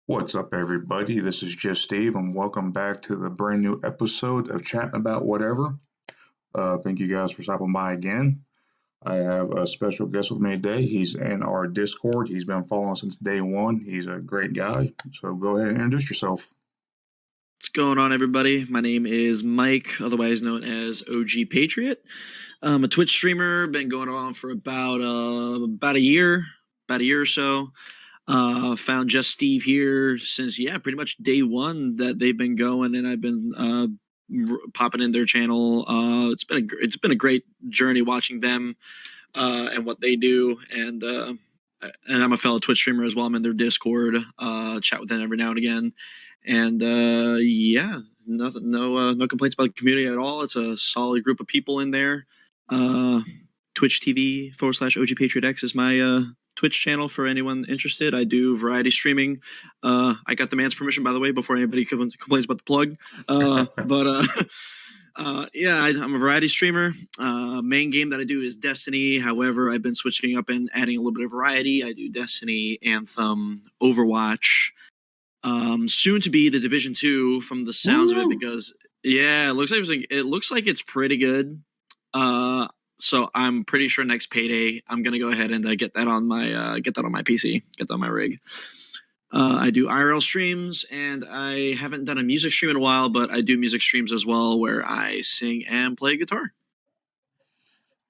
What's up, everybody? This is Just Steve, and welcome back to the brand new episode of Chatting About Whatever. Thank you guys for stopping by again. I have a special guest with me today. He's in our Discord. He's been following since day one. He's a great guy. So go ahead and introduce yourself. What's going on, everybody? My name is Mike, otherwise known as OGPatriot. I'm a Twitch streamer. Been going on for about a year or so. Found Just Steve here since pretty much day one that they've been going, and I've been popping in their channel. It's been a great journey watching them and what they do, and I'm a fellow Twitch streamer as well. I'm in their Discord, chat with them every now and again, and no complaints about the community at all. It's a solid group of people in there. Twitch TV /OGPatriotX is my Twitch channel for anyone interested. I do variety streaming. I got the man's permission, by the way, before anybody complains about the plug. I'm a variety streamer. Main game that I do is Destiny. However, I've been switching up and adding a little bit of variety. I do Destiny, Anthem, Overwatch. Soon to be the Division 2 from the sounds of it, because it looks like it's pretty good. So I'm pretty sure next payday I'm gonna go ahead and get that on my PC, get that on my rig. I do IRL streams, and I haven't done a music stream in a while, but I do music streams as well where I sing and play guitar.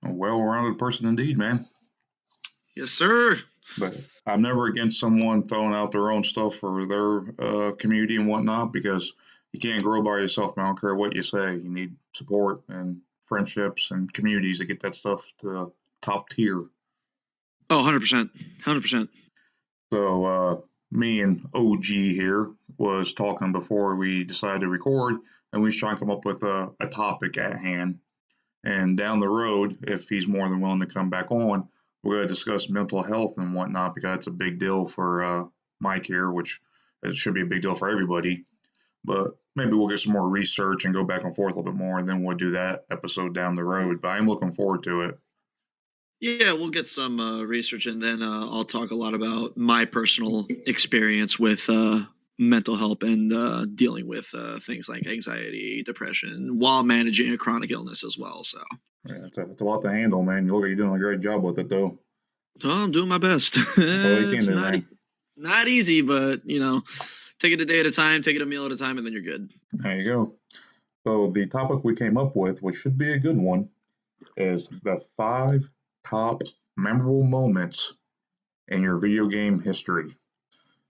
A well-rounded person indeed, man. Yes, sir. But I'm never against someone throwing out their own stuff for their community and whatnot, because you can't grow by yourself, man. I don't care what you say. You need support and friendships and communities to get that stuff to top tier. Oh, 100%. 100%. So me and OG here was talking before we decided to record, and we was trying to come up with a topic at hand. And down the road, if he's more than willing to come back on, we're going to discuss mental health and whatnot, because it's a big deal for Mike here, which it should be a big deal for everybody. But maybe we'll get some more research and go back and forth a little bit more, and then we'll do that episode down the road. But I'm looking forward to it. Yeah, we'll get some research, and then I'll talk a lot about my personal experience with mental health and dealing with things like anxiety, depression, while managing a chronic illness as well. So yeah, it's a lot to handle, man. You look like you're doing a great job with it, though. Oh, I'm doing my best. It's not easy, but take it a day at a time, take it a meal at a time, and then you're good. There you go. So the topic we came up with, which should be a good one, is the 5 top memorable moments in your video game history.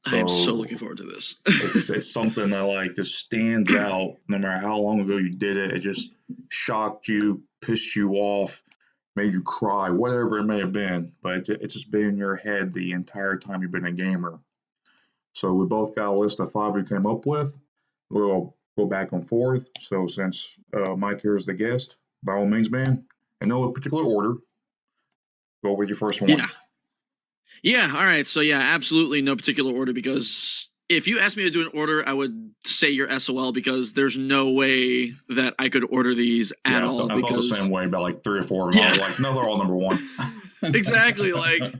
I am so looking forward to this. It's something that just stands out. No matter how long ago you did it, it just shocked you, pissed you off, made you cry, whatever it may have been. But it's just been in your head the entire time you've been a gamer. So we both got a list of 5 we came up with. We'll go back and forth. So since Mike here is the guest, by all means, man, in no particular order, go with your first one. Yeah. All right. So absolutely no particular order, because if you asked me to do an order, I would say your SOL, because there's no way that I could order these at all. I felt the same way about like 3 or 4 of them. I was like, no, they're all number 1. Exactly. Like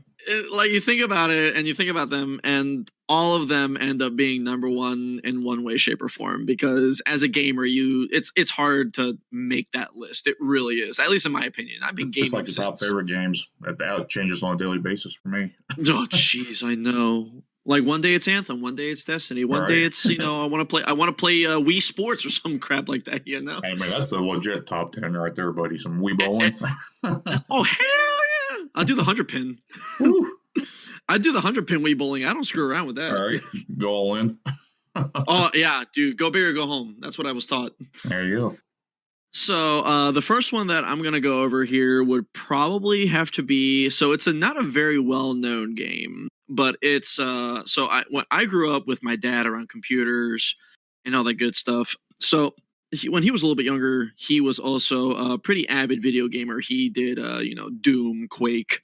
you think about it, and you think about them, and all of them end up being number 1 in one way, shape, or form. Because as a gamer, it's hard to make that list. It really is, at least in my opinion. I've been gaming it's like the top favorite games. That changes on a daily basis for me. Oh, jeez, I know. Like one day it's Anthem, one day it's Destiny, one day it's I want to play Wii Sports or some crap like that. Hey man, that's a legit top 10 right there, buddy. Some Wii bowling. Oh hell yeah! I'll do the 100 pin. I do the 100 pin Wii bowling. I don't screw around with that. All right, go all in. Oh yeah, dude, go big or go home. That's what I was taught. There you go. So the first one that I'm gonna go over here would probably have to be. So it's not a very well known game, but it's when I grew up with my dad around computers and all that good stuff. So when he was a little bit younger, he was also a pretty avid video gamer. He did Doom, Quake,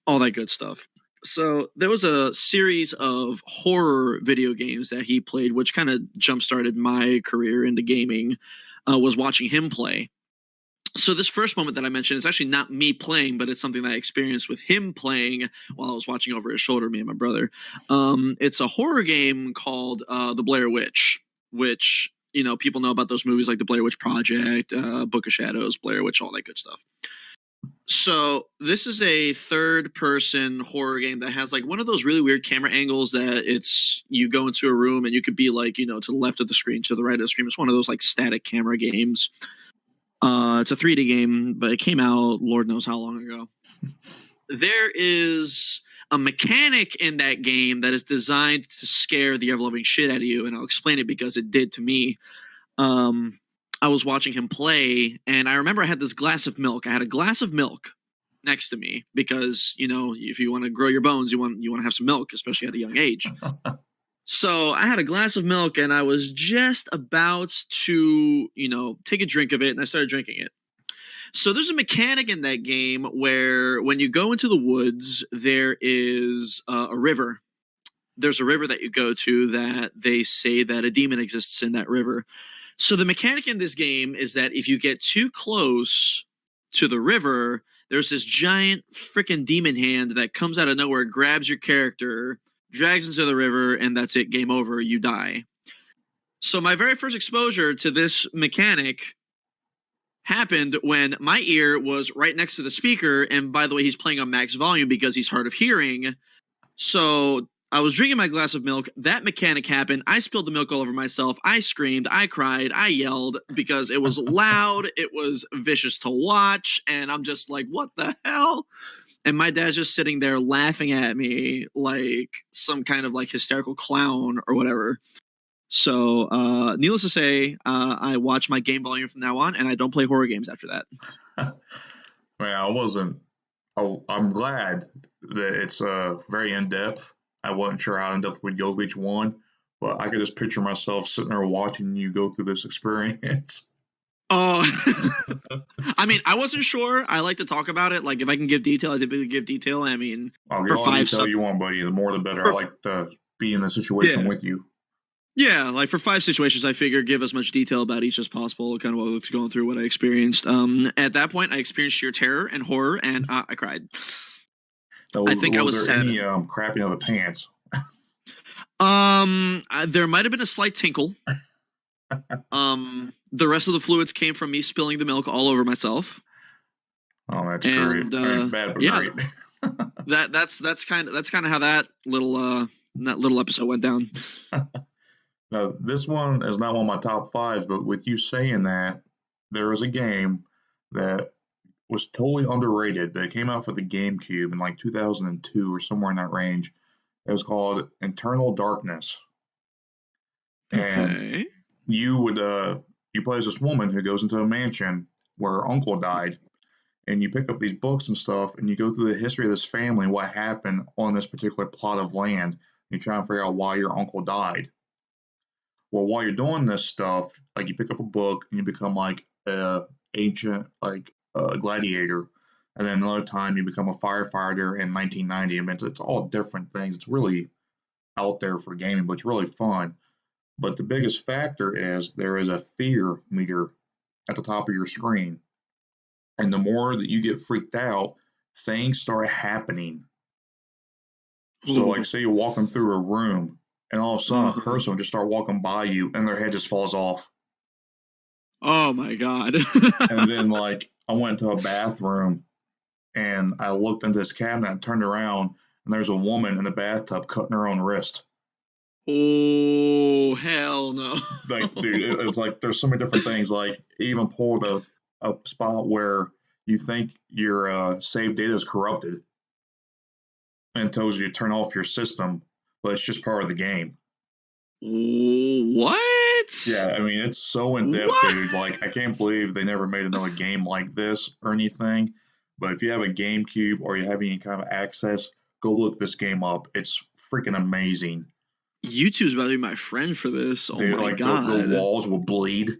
all that good stuff. So there was a series of horror video games that he played, which kind of jump started my career into gaming. Was watching him play. So this first moment that I mentioned is actually not me playing, but it's something that I experienced with him playing while I was watching over his shoulder, me and my brother. It's a horror game called The Blair Witch, which, you know, people know about those movies like The Blair Witch Project, Book of Shadows, Blair Witch, all that good stuff. So this is a third-person horror game that has like one of those really weird camera angles that it's you go into a room and you could be like, you know, to the left of the screen, to the right of the screen. It's one of those like static camera games. It's a 3D game, but it came out Lord knows how long ago. There is a mechanic in that game that is designed to scare the ever-loving shit out of you, and I'll explain it because it did to me. I was watching him play, and I remember I had this glass of milk. I had a glass of milk next to me because, you know, if you want to grow your bones, you want to have some milk, especially at a young age. So I had a glass of milk, and I was just about to, you know, take a drink of it, and I started drinking it. So there's a mechanic in that game where when you go into the woods, there is a river. There's a river that you go to that they say that a demon exists in that river. So the mechanic in this game is that if you get too close to the river, there's this giant freaking demon hand that comes out of nowhere, grabs your character, drags into the river, and that's it. Game over. You die. So my very first exposure to this mechanic happened when my ear was right next to the speaker. And by the way, he's playing on max volume because he's hard of hearing. So I was drinking my glass of milk. That mechanic happened. I spilled the milk all over myself. I screamed. I cried. I yelled because it was loud. It was vicious to watch. And I'm just like, what the hell? And my dad's just sitting there laughing at me like some kind of like hysterical clown or whatever. So needless to say, I watch my game volume from now on, and I don't play horror games after that. Man, I'm glad that it's very in-depth. I wasn't sure how in-depth we'd go with each one, but I could just picture myself sitting there watching you go through this experience. Oh, I mean, I wasn't sure. I like to talk about it. Like, if I can give detail, I typically give detail. I mean, I'll give all the detail you want, buddy. The more the better. I like to be in the situation with you. Yeah, like for 5 situations, I figure give as much detail about each as possible, kind of what I was going through, what I experienced. At that point, I experienced sheer terror and horror, and I cried. I think I was 7. Any crapping of the pants? There might have been a slight tinkle. The rest of the fluids came from me spilling the milk all over myself. Oh, that's great. I mean, bad but great. that's kind of how that little episode went down. Now, this one is not one of my top 5s, but with you saying that, there was a game that was totally underrated that came out for the GameCube in like 2002 or somewhere in that range. It was called Internal Darkness. And you play as this woman who goes into a mansion where her uncle died, and you pick up these books and stuff, and you go through the history of this family, what happened on this particular plot of land. You try and figure out why your uncle died. Well, while you're doing this stuff, like you pick up a book and you become like a ancient, like a gladiator, and then another time you become a firefighter in 1990. I mean, it's all different things. It's really out there for gaming, but it's really fun. But the biggest factor is there is a fear meter at the top of your screen, and the more that you get freaked out, things start happening. So, like, say you're walking through a room, and all of a sudden a person will just start walking by you and their head just falls off. Oh my God. And then like I went to a bathroom and I looked into this cabinet and turned around and there's a woman in the bathtub cutting her own wrist. Oh, hell no. Like, dude, it's like there's so many different things. Like even pulled a spot where you think your saved data is corrupted and tells you to turn off your system, but it's just part of the game. What? Yeah, I mean, it's so in-depth, dude. Like, I can't believe they never made another game like this or anything. But if you have a GameCube or you have any kind of access, go look this game up. It's freaking amazing. YouTube's about to be my friend for this. Oh, dude, my God. The walls will bleed.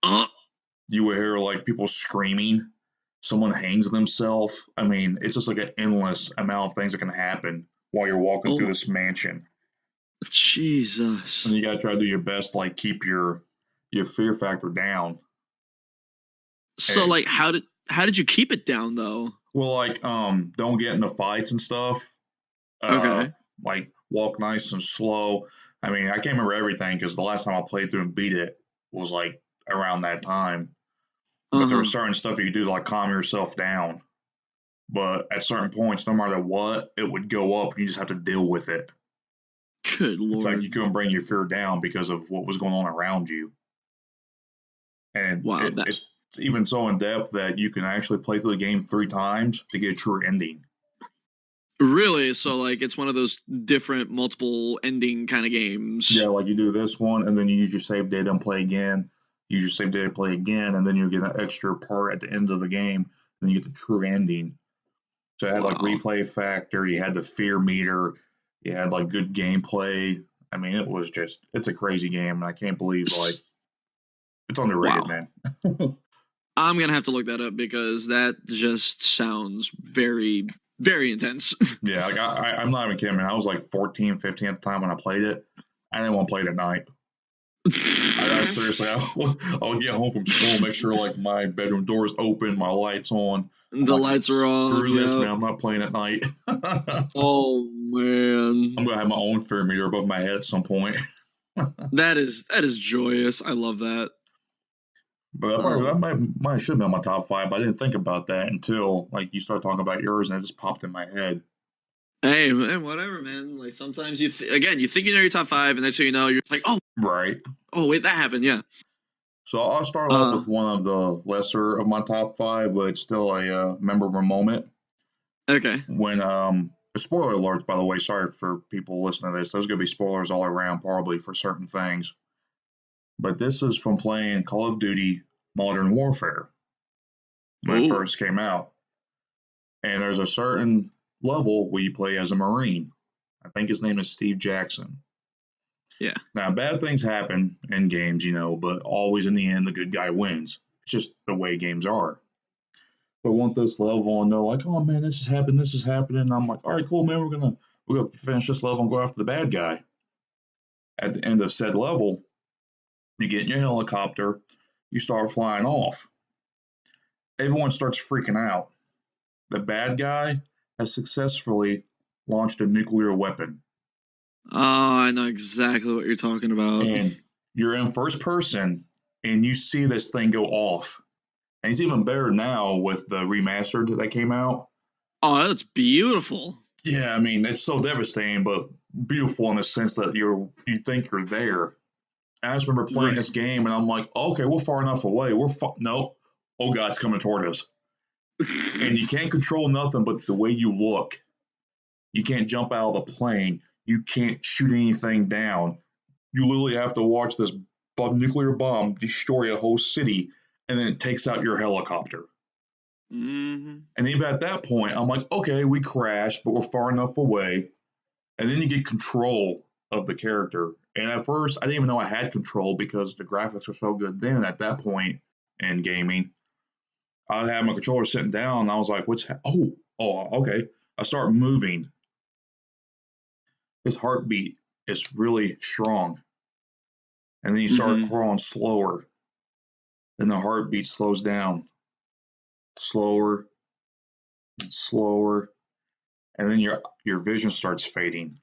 You will hear, like, people screaming. Someone hangs themselves. I mean, it's just like an endless amount of things that can happen while you're walking through this mansion. Jesus. And you gotta try to do your best, like keep your fear factor down. So And like, how did you keep it down though? well, like don't get into fights and stuff. Uh, Okay. like walk nice and slow. I mean, I can't remember everything because the last time I played through and beat it was like around that time. But there was Uh-huh. certain stuff you could do to like calm yourself down. But at certain points, no matter what, it would go up and you just have to deal with it. Good It's like you lord. couldn't bring your fear down because of what was going on around you. And Wow, that it's even so in depth that you can actually play through the game 3 times to get a true ending. really, so like it's one of those different multiple ending kind of Yeah, games. like you do this one, and then you use your save data and play again. Use your save data, play again, and then you get an extra part at the end of the game, and you get the true ending. So it had like Wow. replay factor, you had the fear meter, you had like good gameplay. I mean, it was just it's a crazy game, and I can't believe like S- it's underrated, Wow. man. I'm gonna have to look that up because that just sounds very, very intense. Yeah, like I'm not even kidding, man. I was like 14, 15 at the time when I played it. I didn't want to play it at night. I seriously, I would get home from school, make sure like my bedroom door is open, my lights on. I'm The like, lights are on. screw this, Yep. man. I'm not playing at night. I'm Oh man, gonna have my own fear meter above my head at some point. that is joyous. I love that. But that Um, might should have been my top five. But I didn't think about that until like you start talking about yours, and it just popped in my head. hey, man, whatever, man. Like sometimes again, you think you know your top five, and then so you know, you're like, Right. oh, wait, that happened. Yeah. So I'll start off Uh, with one of the lesser of my top five, but it's still a memorable moment. okay. When spoiler alerts, by the way, sorry for people listening to this. There's gonna be spoilers all around, probably for certain things. But this is from playing Call of Duty Modern Warfare when it Oh, first came out. And there's a certain level where you play as a Marine. I think his name is Steve Jackson. yeah. Now, bad things happen in games, but always in the end, the good guy wins. It's just the way games are. But I want this level, and they're like, "Oh man, this is happening." And I'm like, "All right, cool, man. We're gonna finish this level and go after the bad guy." At the end of said level, you get in your helicopter, you start flying off. Everyone starts freaking out. The bad guy has successfully launched a nuclear weapon, Oh, I know exactly what you're talking about. and you're in first person, and you see this thing go off. And it's even better now with the remastered that came out. Oh, that's beautiful. Yeah, I mean it's so devastating, but beautiful in the sense that you think you're there. And I just remember playing Right. this game, and I'm like, okay, we're far enough away. No, oh god, it's coming toward us, and you can't control nothing but the way you look. You can't jump out of the plane. You can't shoot anything down. You literally have to watch this nuclear bomb destroy a whole city, and then it takes out your helicopter. hmm And even at that point, I'm like, okay, we crashed, but we're far enough away. And then you get control of the character. And at first, I didn't even know I had control because the graphics were so good then at that point in gaming. I had my controller sitting down, and I was like, okay. I start moving. His heartbeat is really strong. And then you start hmm crawling slower. Then the heartbeat slows down, slower, slower. And then your vision starts fading.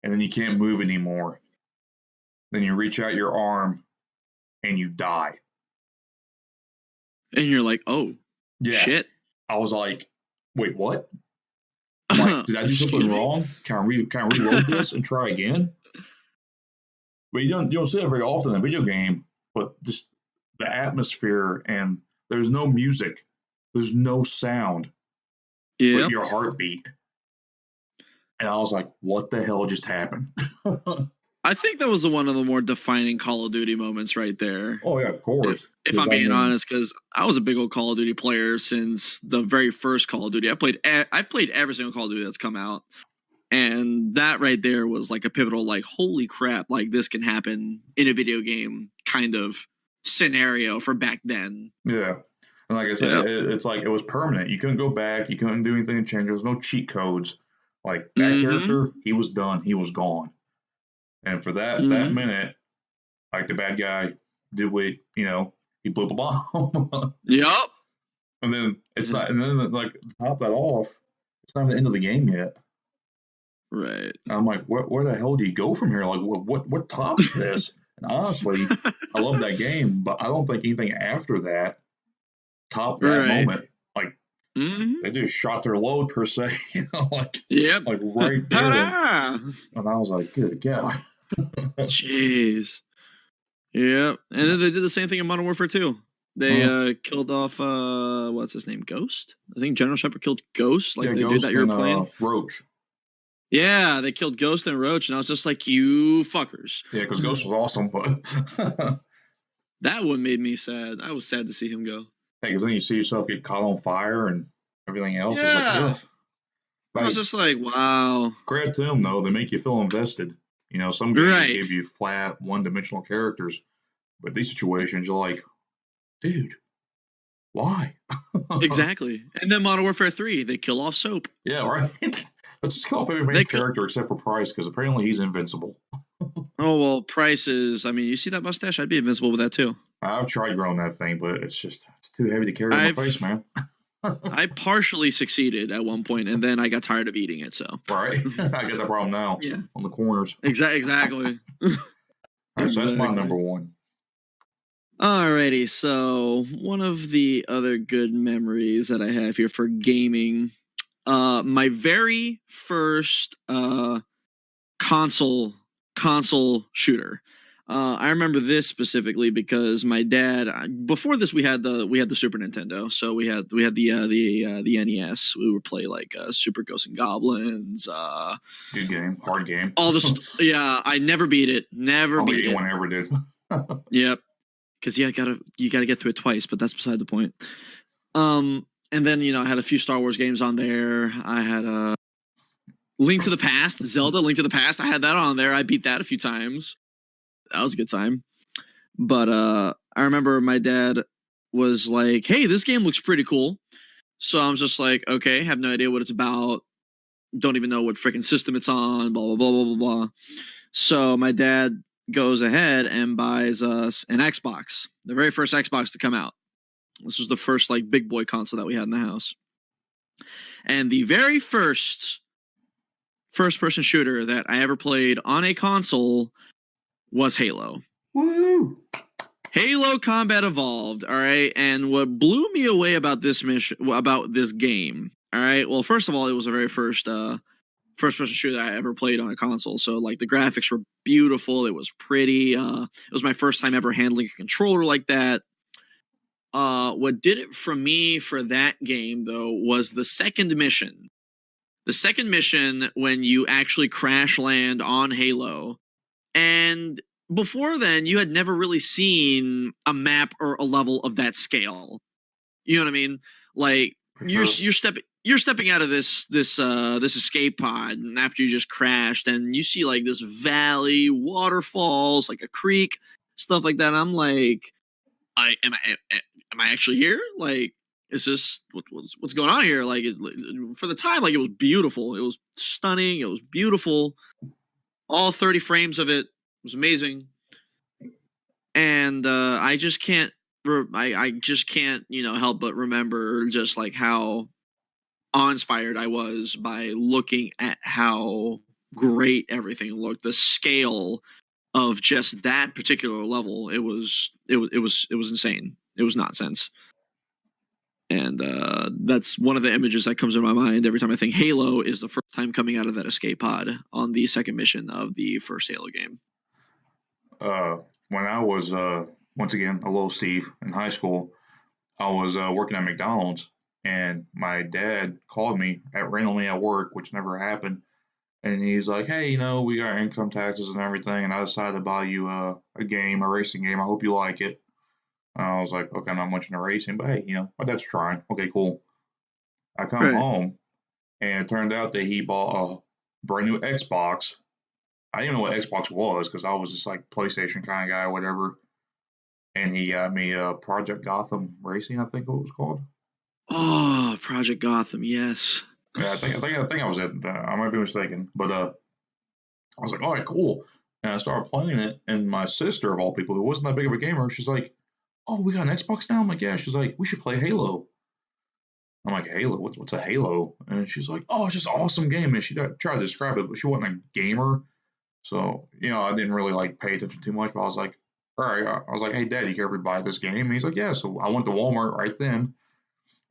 And then you can't move anymore. Then you reach out your arm and you die. And you're like, oh, Yeah. shit. I was like, wait, what? I'm like, did I do something Excuse me? wrong? Can I reload this and try again? But you don't see that very often in a video game, but just the atmosphere and there's no music, there's no sound, but Yep. your heartbeat. And I was like, what the hell just happened? I think that was one of the more defining Call of Duty moments right there. Oh yeah, of course. If Because I'm I being mean, honest, because I was a big old Call of Duty player since the very first Call of Duty. I've played every single Call of Duty that's come out, and that right there was like a pivotal, like, holy crap, like this can happen in a video game kind of scenario for back then. yeah. And like I said, Yep. it's like it was permanent. You couldn't go back. You couldn't do anything to change. There was no cheat codes. Like that Mm-hmm. character, he was done. He was gone. And for that Mm-hmm. minute, like the bad guy did what. he blew the bomb. Yep. And then like to top that off, it's not the end of the game yet. Right. And I'm like, where the hell do you go from here? Like, what tops this? And honestly, I love that game, but I don't think anything after that topped that Right. moment. Like, they just shot their load per se, Yep. like right there. Ta-da! And I was like, good God. Jeez. Yep. And then they did the same thing in Modern Warfare 2. They killed off what's his name? Ghost? I think General Shepard killed Ghost. Like the dude that you were playing. Roach. Yeah, they killed Ghost and Roach, and I was just like, you fuckers. Yeah, because Ghost was awesome, but that one made me sad. I was sad to see him go. Yeah, because then you see yourself get caught on fire and everything else. Yeah. It's like, I was just like, wow. Credit to them, though. They make you feel invested. Some games give you flat, one-dimensional characters. But these situations, you're like, dude, why? Exactly. And then Modern Warfare 3, they kill off Soap. Yeah, right. Let's just kill off every main character except for Price, because apparently he's invincible. Oh, well, Price is, I mean, you see that mustache? I'd be invincible with that, too. I've tried growing that thing, but it's too heavy to carry on my face, man. I partially succeeded at one point, and then I got tired of eating it, so. Right. I get that problem now. Yeah. On the corners. Exactly. All right, so that's my number one. Alrighty, so one of the other good memories that I have here for gaming, my very first console shooter. I remember this specifically because my dad. Before this, we had the Super Nintendo, so we had the NES. We would play like Super Ghosts and Goblins. Good game, hard game. All the yeah, I never beat it. Never beat it. Anyone ever did. Yep. Because you gotta get through it twice, but that's beside the point. And then I had a few Star Wars games on there. I had Link to the Past, Zelda, Link to the Past. I had that on there. I beat that a few times. That was a good time. But I remember my dad was like, "Hey, this game looks pretty cool." So I'm just like, "Okay, have no idea what it's about. Don't even know what freaking system it's on. Blah blah blah blah blah blah." So my dad goes ahead and buys us an Xbox, the very first Xbox to come out. This was the first like big boy console that we had in the house. And the very first person shooter that I ever played on a console was Halo. Woo! Halo Combat Evolved, all right? And what blew me away about this game, all right? Well, first of all, it was the very first person shooter that I ever played on a console. So like the graphics were beautiful. It was pretty. It was my first time ever handling a controller like that. What did it for me for that game though was the second mission. The second mission when you actually crash land on Halo. And before then, you had never really seen a map or a level of that scale. You know what I mean? Like you're stepping out of this escape pod, and after you just crashed, and you see like this valley, waterfalls, like a creek, stuff like that. And I'm like, am I actually here? Like, is this what's going on here? Like, for the time, like it was beautiful. It was stunning. It was beautiful. All 30 frames of it was amazing. And I just can't help but remember just like how awe-inspired I was by looking at how great everything looked. The scale of just that particular level, it was insane. It was nonsense. And that's one of the images that comes in my mind every time I think Halo is the first time coming out of that escape pod on the second mission of the first Halo game. When I was, once again, a little Steve in high school, I was working at McDonald's, and my dad called me randomly at work, which never happened. And he's like, "Hey, we got income taxes and everything, and I decided to buy you a racing game. I hope you like it." And I was like, "Okay, I'm not much into racing, but hey, my dad's trying. Okay, cool." I come home, and it turned out that he bought a brand new Xbox. I didn't know what Xbox was because I was just like PlayStation kind of guy or whatever. And he got me Project Gotham Racing, I think it was called. Oh, Project Gotham, yes. Yeah, I think I was it. I might be mistaken, but I was like, "All right, cool." And I started playing it, and my sister, of all people, who wasn't that big of a gamer, she's like, oh, we got an Xbox now? I'm like, yeah. She's like, we should play Halo. I'm like, Halo? What's a Halo? And she's like, oh, it's just an awesome game. And she tried to describe it, but she wasn't a gamer. So, I didn't really like pay attention too much, but I was like, all right. I was like, hey, Dad, you care if we buy this game? And he's like, yeah. So I went to Walmart right then,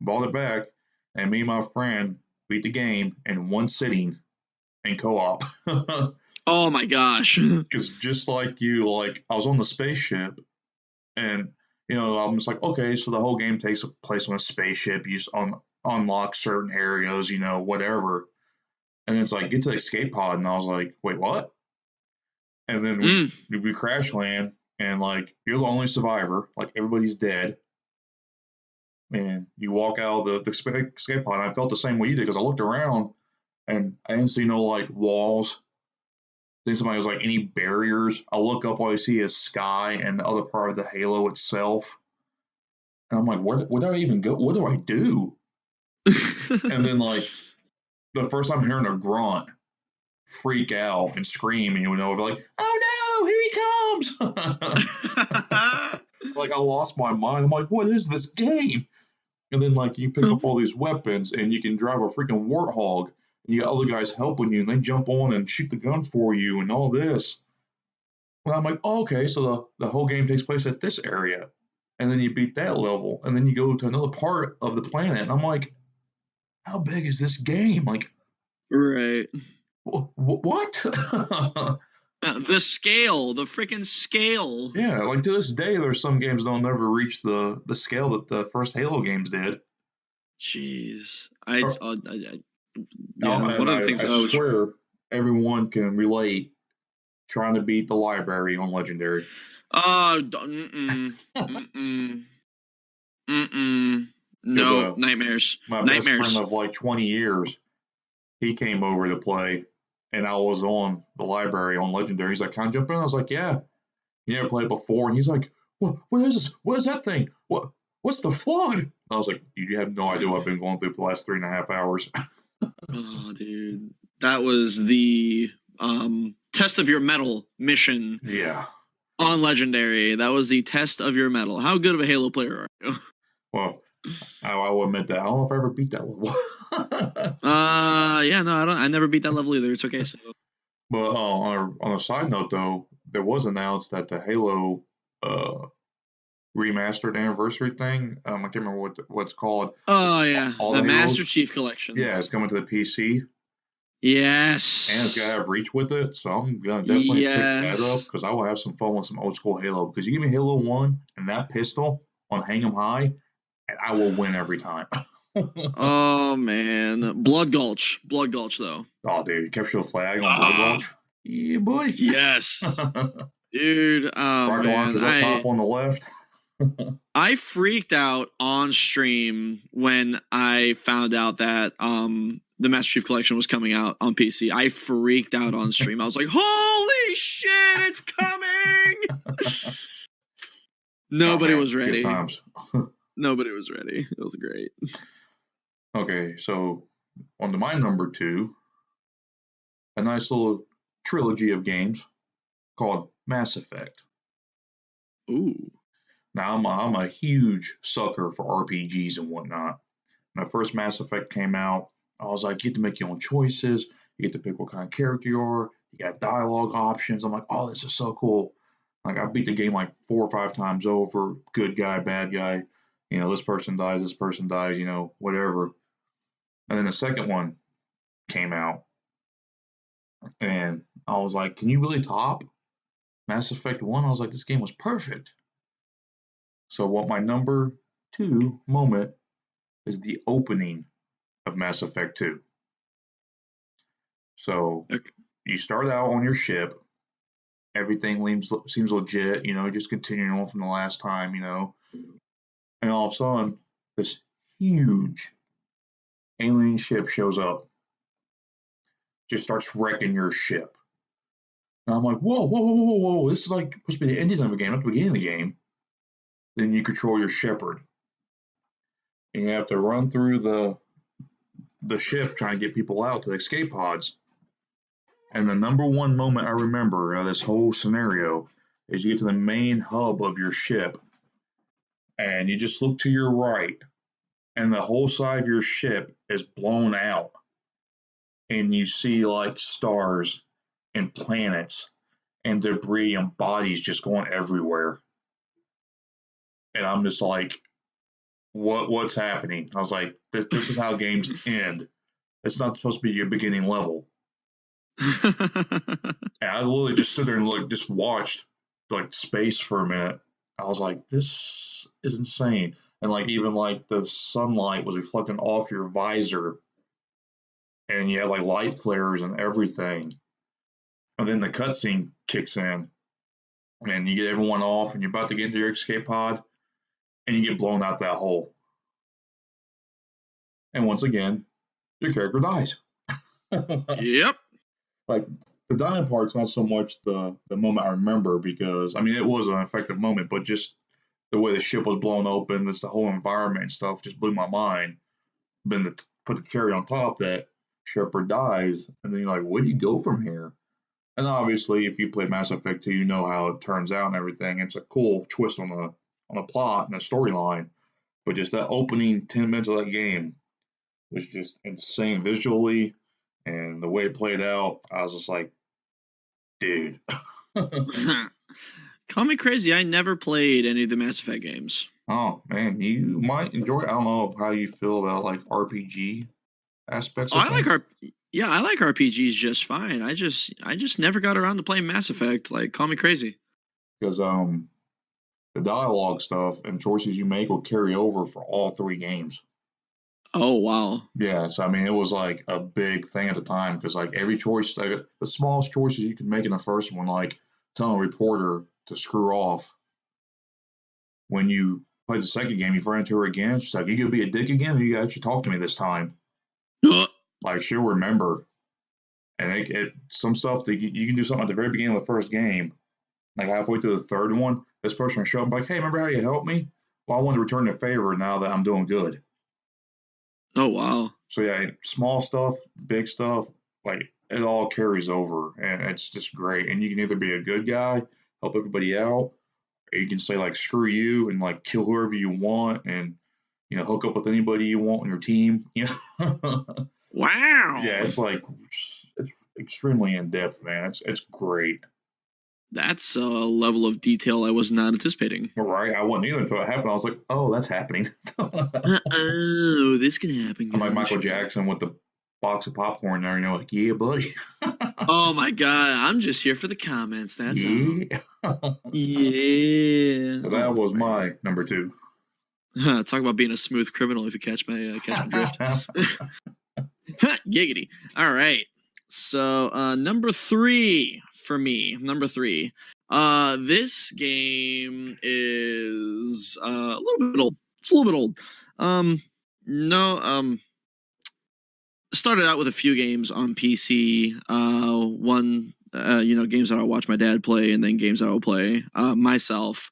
bought it back, and me and my friend beat the game in one sitting in co-op. Oh my gosh. Because just like you, like I was on the spaceship, and I'm just like, okay, so the whole game takes place on a spaceship. You unlock certain areas, whatever. And then it's like, get to the escape pod, and I was like, wait, what? And then we crash land, and like you're the only survivor, like everybody's dead. And you walk out of the escape pod, and I felt the same way you did because I looked around and I didn't see no like walls. Then somebody was like, any barriers? I look up, all I see is sky and the other part of the halo itself. And I'm like, where do I even go? What do I do? And then like the first time hearing a grunt freak out and scream, and like, oh no, here he comes. Like I lost my mind. I'm like, what is this game? And then like you pick up all these weapons and you can drive a freaking warthog. And you got other guys helping you, and they jump on and shoot the gun for you and all this. And I'm like, oh, okay, so the whole game takes place at this area. And then you beat that level, and then you go to another part of the planet. And I'm like, how big is this game? Like, right. What? The scale, the freaking scale. Yeah, like to this day, there's some games that'll never reach the scale that the first Halo games did. Jeez, one of the things I swear everyone can relate trying to beat the library on Legendary. No, nightmares. My best friend of like 20 years, he came over to play, and I was on the library on Legendary. He's like, can I jump in? I was like, yeah. You never played before? And he's like, what is this? What is that thing? What's the flood? I was like, you have no idea what I've been going through for the last 3.5 hours. Oh, dude. That was the test of your metal mission. Yeah. On Legendary. That was the test of your metal. How good of a Halo player are you? Well, I will admit that. I don't know if I ever beat that level. Yeah, no, I never beat that level either. It's okay. So. But on a side note, though, there was announced that the Halo remastered anniversary thing. I can't remember what it's called. Oh yeah, the Master Chief Collection. Yeah, it's coming to the PC. Yes, and it's gotta have Reach with it, so I'm gonna definitely pick that up because I will have some fun with some old school Halo. Because you give me Halo 1 and that pistol on Hang 'em High, and I will win every time. Oh man, Blood Gulch though. Oh dude, capture the flag on Blood Gulch. Yeah, boy. Yes, dude. Rocket launchers up top on the left. I freaked out on stream when I found out that the Master Chief Collection was coming out on PC. I freaked out on stream. I was like, holy shit, it's coming! Nobody was ready. Good times. Nobody was ready. It was great. Okay, so on to my number 2, a nice little trilogy of games called Mass Effect. Ooh. Now, I'm a huge sucker for RPGs and whatnot. When the first Mass Effect came out, I was like, you get to make your own choices. You get to pick what kind of character you are. You got dialogue options. I'm like, oh, this is so cool. Like, I beat the game like 4 or 5 times over. Good guy, bad guy. This person dies, whatever. And then the second one came out. And I was like, can you really top Mass Effect 1? I was like, this game was perfect. So what my number 2 moment is the opening of Mass Effect 2. So You start out on your ship. Everything seems legit, just continuing on from the last time, And all of a sudden, this huge alien ship shows up. Just starts wrecking your ship. And I'm like, whoa. This is like supposed to be the ending of the game, not the beginning of the game. Then you control your Shepard. And you have to run through the ship trying to get people out to the escape pods. And the number 1 moment I remember of this whole scenario is you get to the main hub of your ship, and you just look to your right, and the whole side of your ship is blown out, and you see like stars and planets and debris and bodies just going everywhere. And I'm just like, what's happening? I was like, this is how games end. It's not supposed to be your beginning level. And I literally just stood there and like just watched like space for a minute. I was like, this is insane. And like even like the sunlight was reflecting off your visor, and you had like light flares and everything. And then the cutscene kicks in, and you get everyone off, and you're about to get into your escape pod, and you get blown out that hole. And once again, your character dies. Yep. Like the dying part's not so much the moment I remember, because I mean it was an effective moment, but just the way the ship was blown open, just the whole environment and stuff just blew my mind. Then to put the cherry on top that Shepard dies, and then you're like, where do you go from here? And obviously, if you play Mass Effect 2, you know how it turns out and everything. It's a cool twist on the plot and the storyline, but just that opening 10 minutes of that game was just insane visually, and the way it played out, I was just like, dude. Call me crazy. I never played any of the Mass Effect games. Oh man, you might enjoy it. I don't know how you feel about like RPG aspects. I like RPGs just fine. I just never got around to playing Mass Effect. Like, call me crazy. Because the dialogue stuff and choices you make will carry over for all three games. Oh wow. Yeah, so I mean, it was like a big thing at the time, because like every choice, like, the smallest choices you could make in the first one, like telling a reporter to screw off. When you played the second game, you ran into her again. She's like, "You gonna be a dick again? Or you actually talk to me this time?" Like she'll remember. And some stuff that you can do something at the very beginning of the first game, like halfway through the third one, this person will show up like, "Hey, remember how you helped me? Well, I want to return the favor now that I'm doing good." Oh wow. So yeah, small stuff, big stuff, like it all carries over, and it's just great. And you can either be a good guy, help everybody out, or you can say like screw you and like kill whoever you want, and hook up with anybody you want on your team. Wow. Yeah, it's like it's extremely in depth, man. It's great. That's a level of detail I was not anticipating. Right, I wasn't either until it happened. I was like, "Oh, that's happening." Oh, this can happen. I'm like Michael Jackson with the box of popcorn there, like, "Yeah, buddy." Oh my god, I'm just here for the comments. That's yeah. Yeah. So that was my number 2. Talk about being a smooth criminal if you catch my drift. Giggity. All right. So number 3 for me. Number 3. This game is a little bit old. It's a little bit old. Started out with a few games on PC. One, games that I'll watch my dad play, and then games that I'll play myself.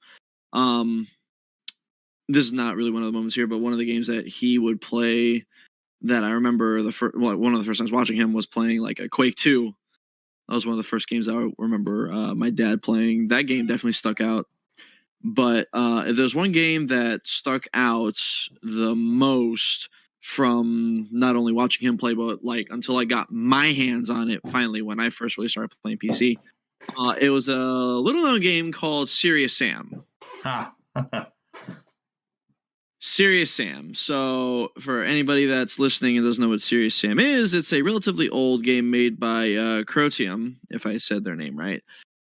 This is not really one of the moments here, but one of the games that he would play that I remember one of the first times watching him was playing like a Quake 2. That was one of the first games I remember my dad playing. That game definitely stuck out. But if there's one game that stuck out the most from not only watching him play, but like until I got my hands on it finally when I first really started playing PC, it was a little known game called Serious Sam. Serious Sam. So for anybody that's listening and doesn't know what Serious Sam is, it's a relatively old game made by Crotium, if I said their name right.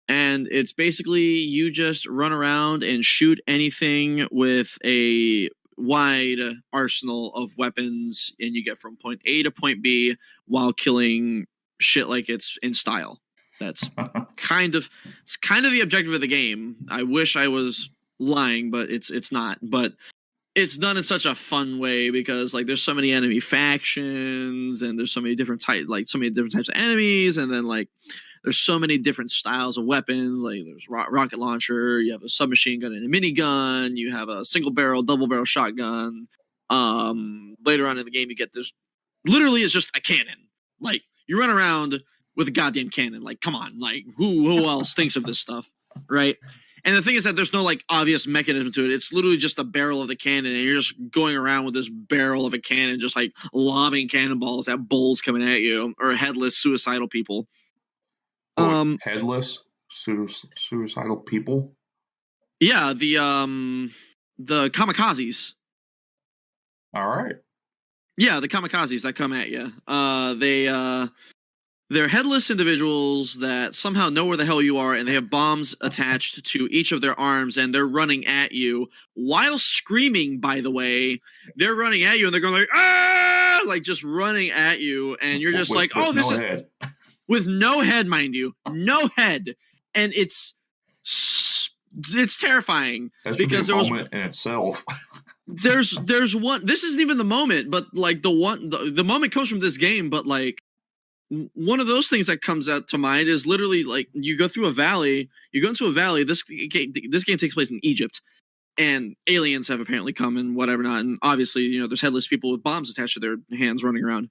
And it's basically you just run around and shoot anything with a wide arsenal of weapons, and you get from point A to point B while killing shit like it's in style. That's kind of the objective of the game. I wish I was lying, but it's not. But it's done in such a fun way because like there's so many enemy factions, and there's so many different types of enemies, and then like there's so many different styles of weapons. Like there's rocket launcher, you have a submachine gun and a minigun, you have a single barrel, double barrel shotgun. Later on in the game, you get this. Literally, it's just a cannon. Like you run around with a goddamn cannon. Like come on, like who else thinks of this stuff, right? And the thing is that there's no like obvious mechanism to it. It's literally just the barrel of the cannon, and you're just going around with this barrel of a cannon, just like lobbing cannonballs at bulls coming at you or headless suicidal people. Headless suicidal people. Yeah, the kamikazes. All right. Yeah, the kamikazes that come at you. They're headless individuals that somehow know where the hell you are, and they have bombs attached to each of their arms, and they're running at you while screaming, by the way. They're running at you, and they're going like, ah! Like, just running at you, and you're just like, oh, this is... Head. With no head, mind you. No head. And it's terrifying. That should because be a moment in itself. there's one... This isn't even the moment, but, like, the moment comes from this game, but, like, one of those things that comes out to mind is literally like you go into a valley. This game takes place in Egypt, and aliens have apparently come and whatever not. And obviously, there's headless people with bombs attached to their hands running around.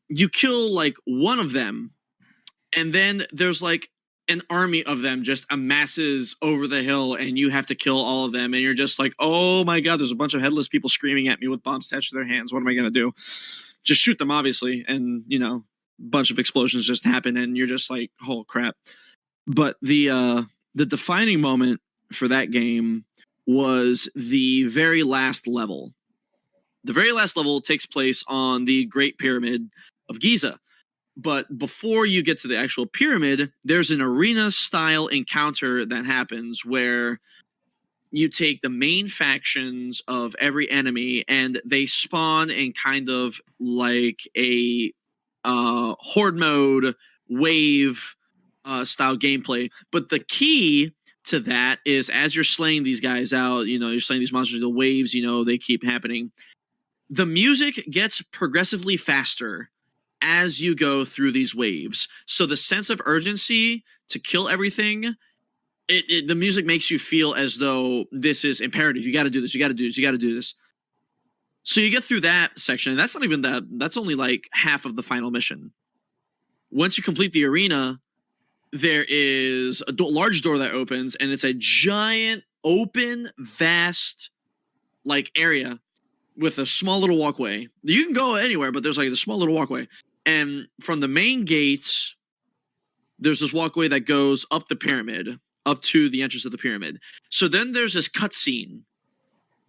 You kill like one of them, and then there's like an army of them just amasses over the hill, and you have to kill all of them. And you're just like, oh my god, there's a bunch of headless people screaming at me with bombs attached to their hands. What am I gonna do? Just shoot them, obviously, and bunch of explosions just happen, and you're just like, oh crap. But the defining moment for that game was the very last level. The very last level takes place on the Great Pyramid of Giza. But before you get to the actual pyramid, there's an arena style encounter that happens where you take the main factions of every enemy, and they spawn in kind of like a horde mode wave style gameplay. But the key to that is as you're slaying these guys out, you're slaying these monsters, the waves, they keep happening. The music gets progressively faster as you go through these waves. So the sense of urgency to kill everything, the music makes you feel as though this is imperative. You got to do this. You got to do this. You got to do this. So you get through that section, and that's not even that. That's only like half of the final mission. Once you complete the arena, there is a large door that opens, and it's a giant, open, vast, like area with a small little walkway. You can go anywhere, but there's like a small little walkway. And from the main gate, there's this walkway that goes up the pyramid, up to the entrance of the pyramid. So then there's this cutscene.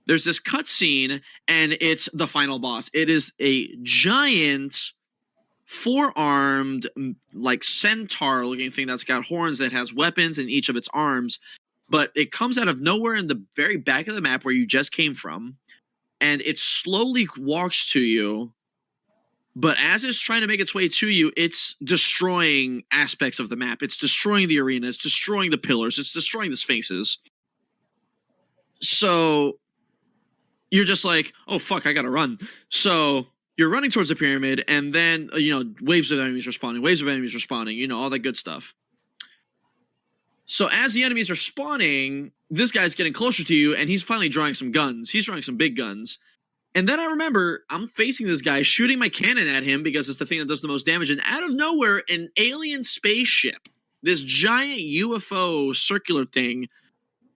There's this cutscene, and it's the final boss. It is a giant, four-armed, like centaur-looking thing that's got horns, that has weapons in each of its arms. But it comes out of nowhere in the very back of the map where you just came from, and it slowly walks to you. But as it's trying to make its way to you, it's destroying aspects of the map. It's destroying the arena. It's destroying the pillars. It's destroying the sphinxes. So you're just like, oh, fuck, I gotta run. So you're running towards the pyramid, and then, waves of enemies are spawning, all that good stuff. So as the enemies are spawning, this guy's getting closer to you, and he's finally drawing some guns. He's drawing some big guns. And then I remember I'm facing this guy, shooting my cannon at him because it's the thing that does the most damage. And out of nowhere, an alien spaceship, this giant UFO circular thing,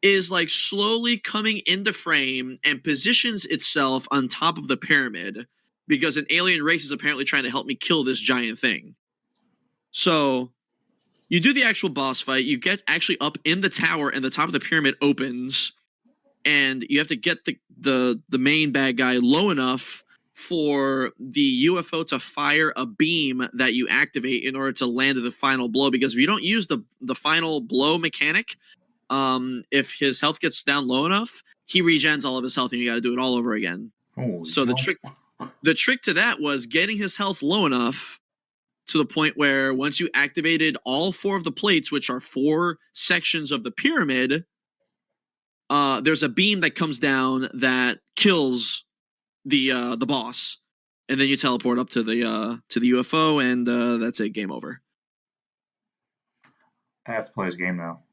is like slowly coming into frame and positions itself on top of the pyramid because an alien race is apparently trying to help me kill this giant thing. So you do the actual boss fight. You get actually up in the tower, and the top of the pyramid opens, and you have to get the main bad guy low enough for the UFO to fire a beam that you activate in order to land the final blow. Because if you don't use the final blow mechanic, if his health gets down low enough, he regens all of his health, and you got to do it all over again. So the trick to that was getting his health low enough to the point where once you activated all four of the plates, which are four sections of the pyramid, there's a beam that comes down that kills the boss, and then you teleport up to the UFO, and that's it. Game over. I have to play this game now.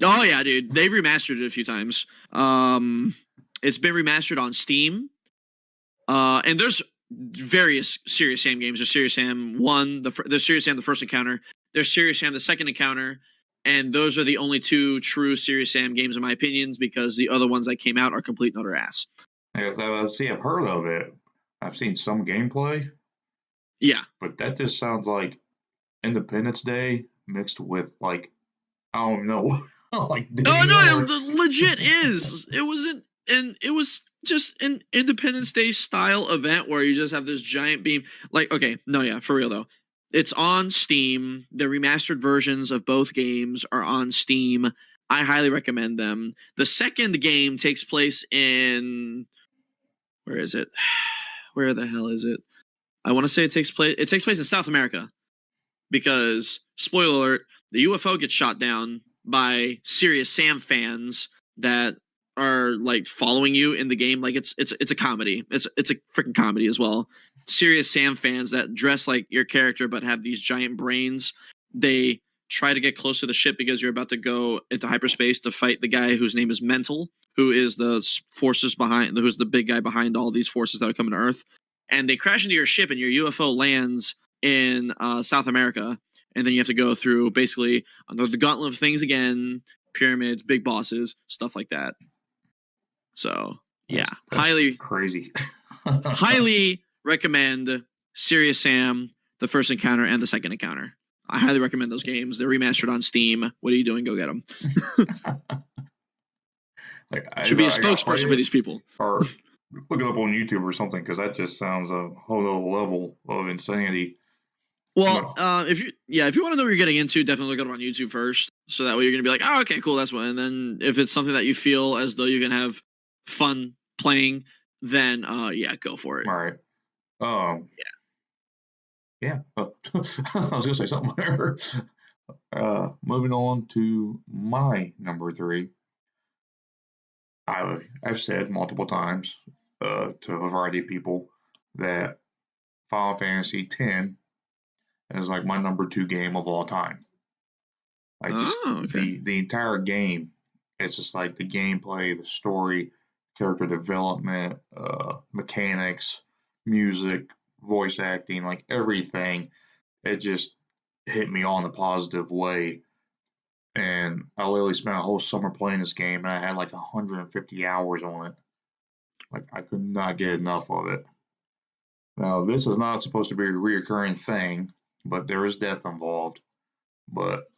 Oh yeah, dude, they've remastered it a few times. It's been remastered on Steam, and there's various Serious Sam games. There's Serious Sam 1, there's Serious Sam the first encounter. There's Serious Sam the second encounter. And those are the only two true Serious Sam games, in my opinions, because the other ones that came out are complete and utter ass. See, I've heard of it. I've seen some gameplay. Yeah. But that just sounds like Independence Day mixed with, like, I don't know, like Disney. No, it legit is. It was just an Independence Day style event where you just have this giant beam. Like, okay, no, yeah, for real though. It's on Steam. The remastered versions of both games are on Steam. I highly recommend them. The second game takes place in, where is it? Where the hell is it? I want to say it takes place in South America, because spoiler alert, the UFO gets shot down by Serious Sam fans that are like following you in the game. Like it's a comedy. It's a freaking comedy as well. Serious Sam fans that dress like your character but have these giant brains. They try to get close to the ship because you're about to go into hyperspace to fight the guy whose name is Mental, who is the forces behind, who's the big guy behind all these forces that are coming to Earth. And they crash into your ship, and your UFO lands in South America, and then you have to go through basically under the gauntlet of things again, pyramids, big bosses, stuff like that. So yeah, that's highly crazy. highly recommend Serious Sam, the first encounter and the second encounter. I highly recommend those games. They're remastered on Steam. What are you doing? Go get them. Should be a spokesperson for these people. Or look it up on YouTube or something, because that just sounds a whole other level of insanity. Well, if you want to know what you're getting into, definitely look it up on YouTube first. So that way you're gonna be like, oh, okay, cool, that's one. And then if it's something that you feel as though you can have fun playing, then yeah, go for it. All right. Yeah. I was gonna say something there. Moving on to my number 3. I've said multiple times to a variety of people that Final Fantasy X is like my number 2 game of all time. Like the entire game, it's just like the gameplay, the story, character development, mechanics, music, voice acting, like everything. It just hit me all in a positive way. And I literally spent a whole summer playing this game, and I had like 150 hours on it. Like, I could not get enough of it. Now, this is not supposed to be a reoccurring thing, but there is death involved. But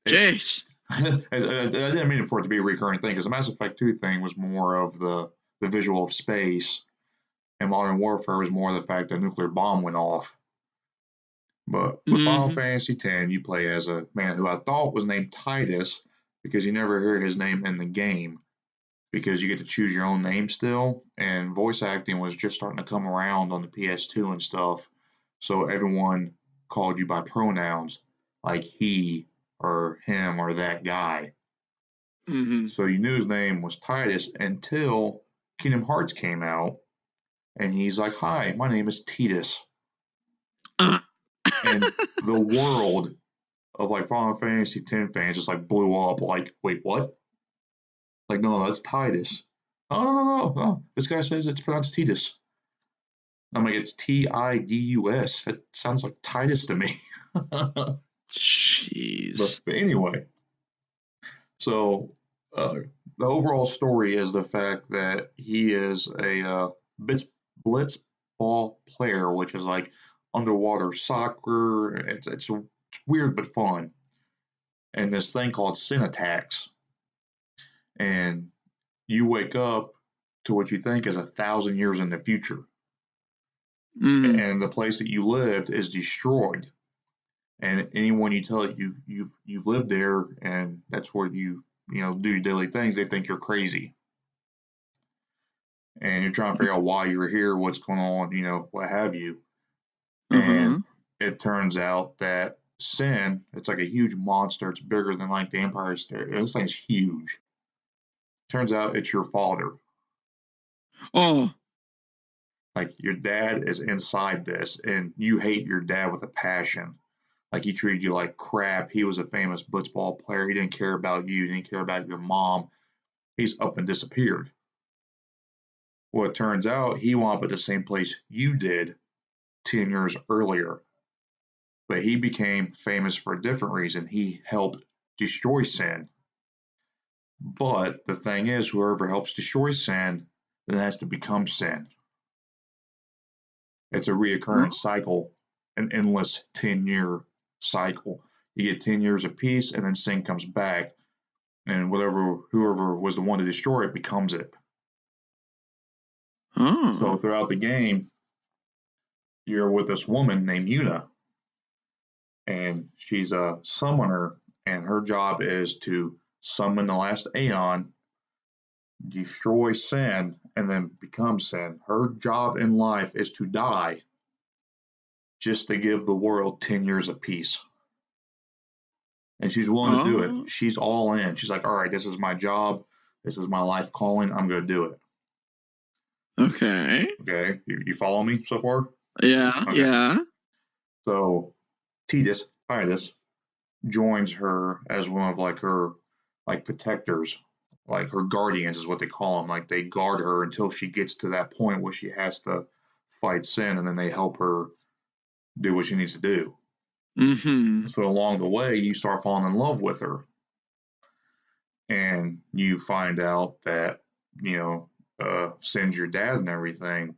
Jace. I didn't mean for it to be a recurring thing, because the Mass Effect 2 thing was more of the visual of space, and Modern Warfare was more of the fact that a nuclear bomb went off. But with Final Fantasy X, you play as a man who I thought was named Titus, because you never hear his name in the game, because you get to choose your own name still, and voice acting was just starting to come around on the PS2 and stuff, so everyone called you by pronouns, like he, or him, or that guy. So you knew his name was Titus until Kingdom Hearts came out, and he's like, "Hi, my name is Titus." And the world of like Final Fantasy X fans just like blew up. Like, wait, what? Like, no, that's Titus. Oh, no. This guy says it's pronounced Titus. I'm like, it's Tidus. It sounds like Titus to me. Jeez. But anyway, so the overall story is the fact that he is a blitzball player, which is like underwater soccer. It's weird but fun. And this thing called sin attacks. And you wake up to what you think is 1,000 years in the future. And the place that you lived is destroyed. And anyone you tell you lived there and that's where you do your daily things, they think you're crazy. And you're trying to figure out why you're here, what's going on, what have you. And it turns out that sin, it's like a huge monster. It's bigger than like the Empire State. This thing's huge. Turns out it's your father. Oh. Like, your dad is inside this, and you hate your dad with a passion. Like, he treated you like crap. He was a famous blitzball player. He didn't care about you. He didn't care about your mom. He's up and disappeared. Well, it turns out he wound up at the same place you did 10 years earlier. But he became famous for a different reason. He helped destroy sin. But the thing is, whoever helps destroy sin then has to become sin. It's a reoccurrent cycle, an endless 10-year cycle. You get 10 years of peace, and then sin comes back, and whoever was the one to destroy it becomes it. Oh. So throughout the game, you're with this woman named Una, and she's a summoner, and her job is to summon the last Aeon, destroy sin, and then become sin. Her job in life is to die just to give the world 10 years of peace. And she's willing to do it. She's all in. She's like, all right, this is my job. This is my life calling. I'm going to do it. Okay. Okay. You follow me so far? Yeah. Okay. Yeah. So Titus joins her as one of like her like protectors, like her guardians is what they call them. Like they guard her until she gets to that point where she has to fight sin, and then they help her do what she needs to do. Mm-hmm. So along the way, you start falling in love with her, and you find out that Sin's your dad and everything,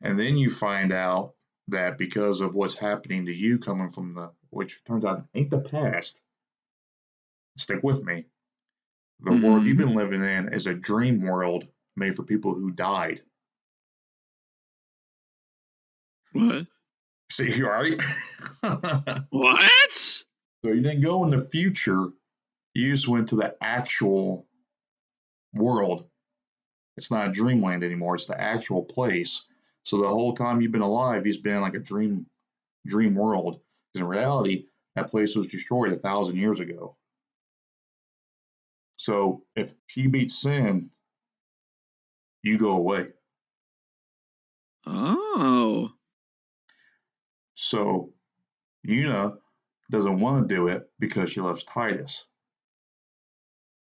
and then you find out that because of what's happening to you coming from which turns out ain't the past. Stick with me. The world you've been living in is a dream world made for people who died. What? See, you already. What? So you didn't go in the future. You just went to the actual world. It's not a dreamland anymore. It's the actual place. So the whole time you've been alive, you've been in like a dream world. Because in reality, that place was destroyed 1,000 years ago. So if she beats sin, you go away. Oh. So Una doesn't want to do it because she loves Titus.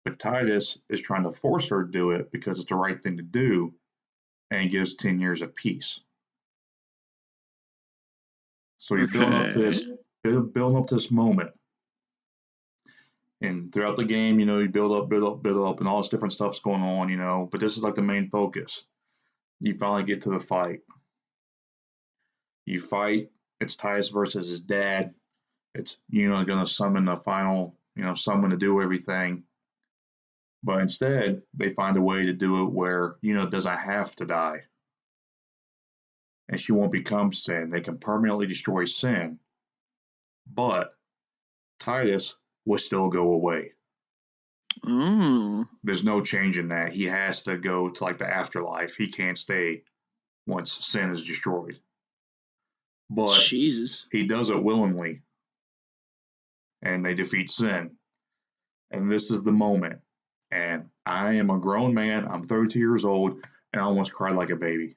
But Titus is trying to force her to do it because it's the right thing to do, and it gives 10 years of peace. So you're building up to this moment. And throughout the game, you build up, and all this different stuff's going on, but this is like the main focus. You finally get to the fight. You fight, it's Titus versus his dad. It's going to summon the final, someone to do everything. But instead, they find a way to do it where doesn't have to die. And she won't become sin. They can permanently destroy sin. But Titus will still go away. Oh. There's no change in that. He has to go to like the afterlife. He can't stay once sin is destroyed. But Jesus. he does it willingly. And they defeat sin. And this is the moment. And I am a grown man. I'm 32 years old. And I almost cried like a baby.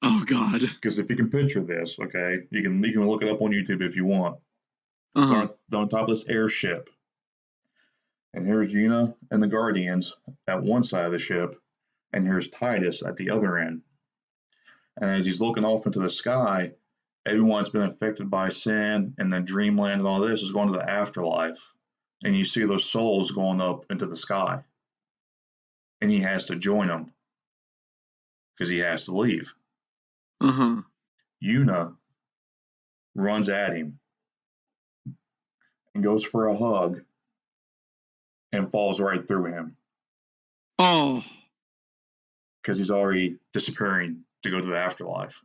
Oh, God. Because if you can picture this, okay, you can look it up on YouTube if you want. Uh-huh. They're on top of this airship. And here's Una and the Guardians at one side of the ship, and here's Titus at the other end. And as he's looking off into the sky, everyone that's been affected by sin and the dreamland and all this is going to the afterlife. And you see those souls going up into the sky. And he has to join them because he has to leave. Uh-huh. Una runs at him and goes for a hug and falls right through him. Oh. Because he's already disappearing to go to the afterlife.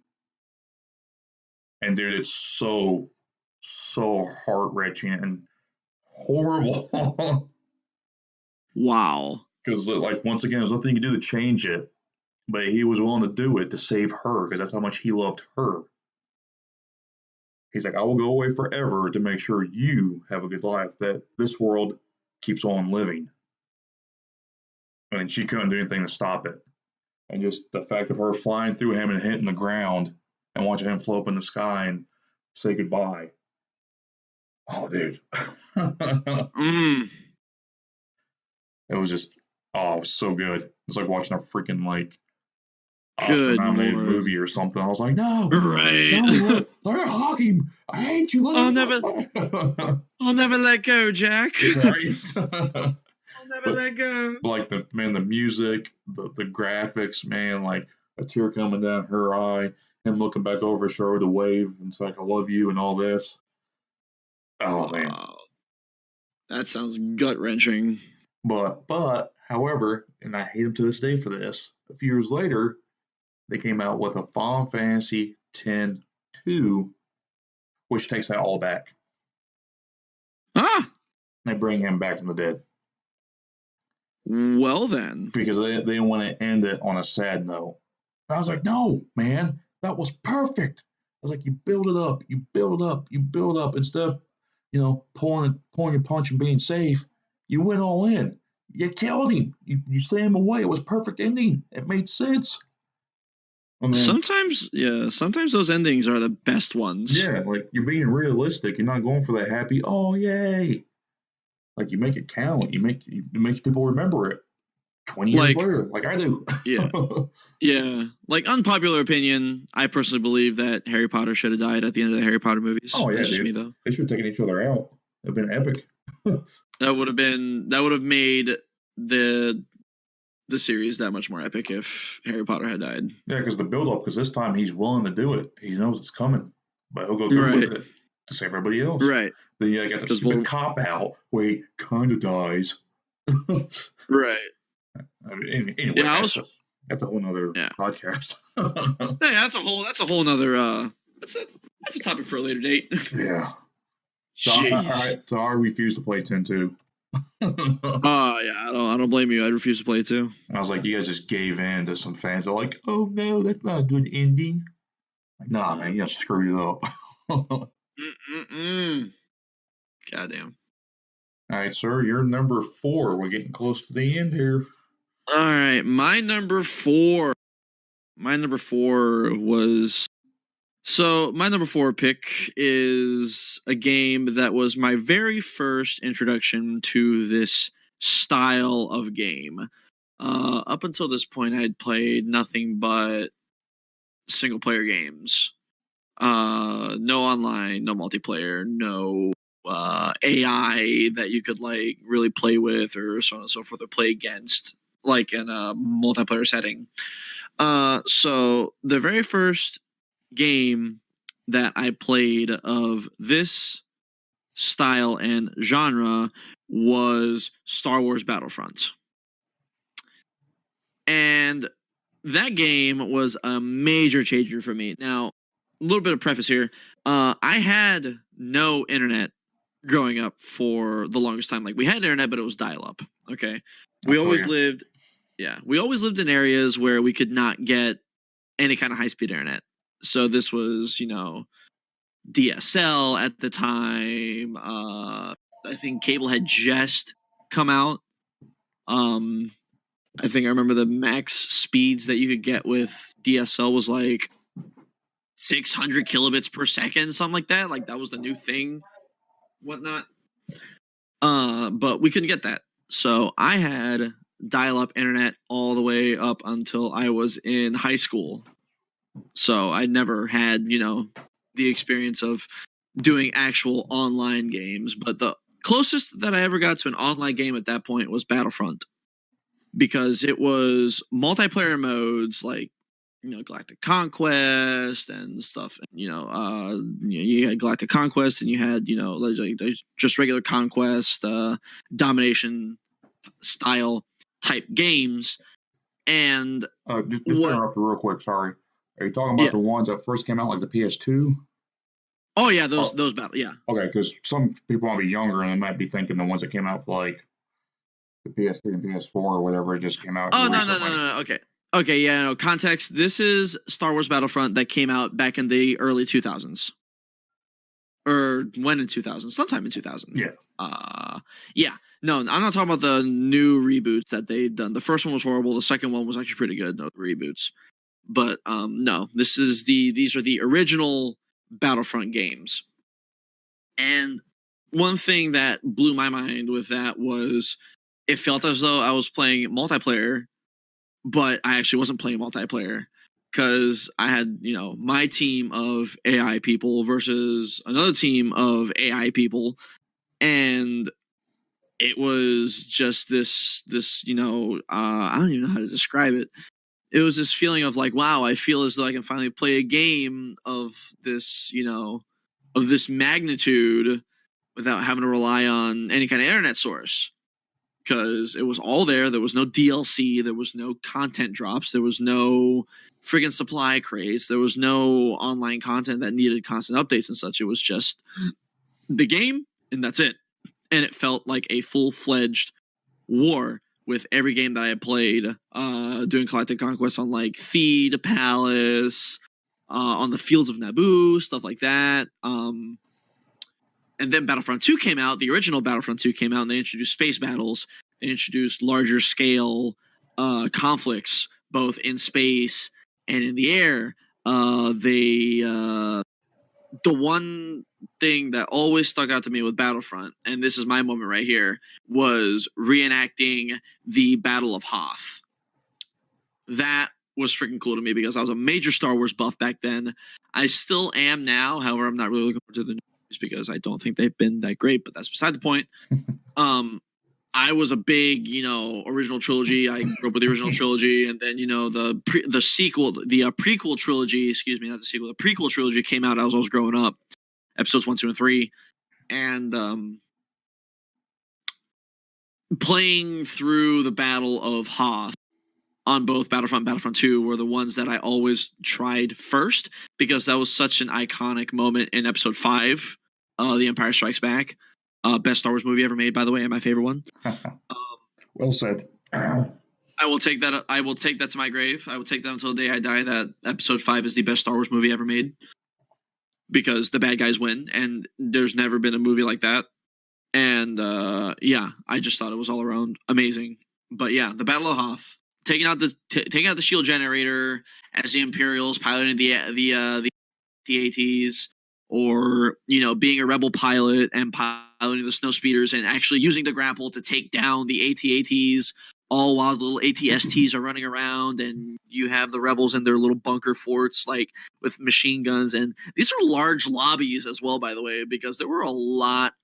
And dude, it's so heart-wrenching and horrible. Wow. Because like once again, there's nothing you can do to change it. But he was willing to do it to save her because that's how much he loved her. He's like, I will go away forever to make sure you have a good life, that this world keeps on living. And she couldn't do anything to stop it. And just the fact of her flying through him and hitting the ground and watching him float up in the sky and say goodbye. Oh, dude. It was just, it was so good. It's like watching a freaking, like, Oscar-nominated Lord. movie or something. I was like, no, Right. no, let her hug him. I hate you. I'll never let go, Jack. Right. I'll never let go. Like the music, the graphics, man, like a tear coming down her eye, him looking back over his shoulder to wave and say, like, I love you and all this. Oh man. Wow. That sounds gut-wrenching. But however, and I hate him to this day for this, a few years later, they came out with a Final Fantasy X-2, which takes that all back. They bring him back from the dead. Well then. Because they want to end it on a sad note. And I was like, no, man, that was perfect. I was like, you build it up, you build it up, you build up. Instead of, pulling your punch and being safe, you went all in. You killed him. You sent him away. It was a perfect ending. It made sense. I mean, sometimes those endings are the best ones. Yeah, like you're being realistic. You're not going for that happy, oh yay. Like you make it count. It makes people remember it 20 years later, like I do. Yeah. Yeah. Like, unpopular opinion, I personally believe that Harry Potter should have died at the end of the Harry Potter movies. Oh yeah, that's just dude. me though. They should have taken each other out. It'd been epic. That would have made the series that much more epic if Harry Potter had died. Yeah, because the build up, because this time he's willing to do it. He knows it's coming, but he'll go through with it to save everybody else. Right. Then you got the stupid cop out where he kind of dies. Right. I mean, anyway, yeah, that's a whole nother podcast. Hey, that's a whole nother that's a topic for a later date. Yeah. So I refuse to play 10-2. Yeah, I don't blame you. I refuse to play it too. I was like, you guys just gave in to some fans. They're like, oh no, that's not a good ending. Like, nah, man, you screwed it up. Goddamn. All right, sir, you're number 4. We're getting close to the end here. All right, my number 4 was... So, my number 4 pick is a game that was my very first introduction to this style of game. Up until this point, I had played nothing but single-player games. No online, no multiplayer, no AI that you could, like, really play with or so on and so forth, or play against, like, in a multiplayer setting. So, the very first game that I played of this style and genre was Star Wars Battlefront. And that game was a major changer for me. Now, a little bit of preface here. I had no internet growing up for the longest time. Like, we had internet, but it was dial-up. Okay. We always lived in areas where we could not get any kind of high-speed internet. So this was, DSL at the time. I think cable had just come out. I think I remember the max speeds that you could get with DSL was like 600 kilobits per second, something like that. Like, that was the new thing, whatnot. But we couldn't get that. So I had dial-up internet all the way up until I was in high school. So I never had, the experience of doing actual online games. But the closest that I ever got to an online game at that point was Battlefront. Because it was multiplayer modes like, Galactic Conquest and stuff. And, you had Galactic Conquest and you had, like just regular Conquest, domination style type games. And just interrupt real quick, sorry. Are you talking about the ones that first came out, like the PS2? Oh yeah, those battle, yeah. Okay, because some people might be younger and they might be thinking the ones that came out for like the PS3 and PS4 or whatever, it just came out. Oh no. Okay, yeah, no context. This is Star Wars Battlefront that came out back in the early 2000s, or when in 2000, sometime in 2000. Yeah. Yeah. No, I'm not talking about the new reboots that they've done. The first one was horrible. The second one was actually pretty good. No reboots. But no, these are the original Battlefront games. And one thing that blew my mind with that was it felt as though I was playing multiplayer, but I actually wasn't playing multiplayer. because I had, my team of AI people versus another team of AI people, and it was just this, I don't even know how to describe it. It was this feeling of like, wow, I feel as though I can finally play a game of this, of this magnitude without having to rely on any kind of internet source. Because it was all there. There was no DLC. There was no content drops. There was no friggin' supply crates. There was no online content that needed constant updates and such. It was just the game, and that's it. And it felt like a full-fledged war with every game that I had played, doing Galactic Conquest on like Theed, Palace, on the Fields of Naboo, stuff like that. And then Battlefront 2 came out, the original Battlefront 2 came out, and they introduced space battles. They introduced larger scale conflicts, both in space and in the air. The one thing that always stuck out to me with Battlefront, and this is my moment right here, was reenacting the Battle of Hoth. That was freaking cool to me because I was a major Star Wars buff back then. I still am now. However, I'm not really looking forward to the news because I don't think they've been that great, but that's beside the point. I was a big, original trilogy. I grew up with the original trilogy, and then, the sequel, the prequel trilogy, excuse me, not the sequel, the prequel trilogy came out as I was growing up, episodes 1, 2, and 3, and playing through the Battle of Hoth on both Battlefront and Battlefront 2 were the ones that I always tried first because that was such an iconic moment in Episode 5, The Empire Strikes Back. Best Star Wars movie ever made, by the way, and my favorite one. Well said. I will take that. I will take that to my grave. I will take that until the day I die. That Episode 5 is the best Star Wars movie ever made because the bad guys win, and there's never been a movie like that. And I just thought it was all around amazing. But yeah, the Battle of Hoth, taking out the shield generator as the Imperials piloting the ATs. Or, being a rebel pilot and piloting the snow speeders and actually using the grapple to take down the AT-ATs, all while the little AT-STs are running around, and you have the rebels in their little bunker forts, like with machine guns. And these are large lobbies as well, by the way, because there was a lot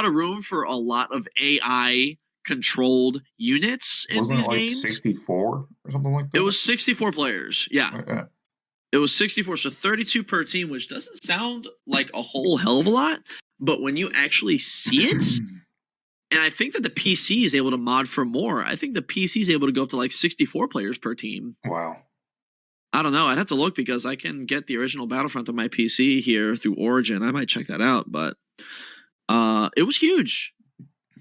of room for a lot of AI controlled units in Wasn't these it like games. 64 or something like that? It was 64 players. Yeah. It was 64, so 32 per team, which doesn't sound like a whole hell of a lot, but when you actually see it, and I think that the PC is able to mod for more. I think the PC is able to go up to like 64 players per team. Wow. I don't know. I'd have to look because I can get the original Battlefront on my PC here through Origin. I might check that out, but it was huge.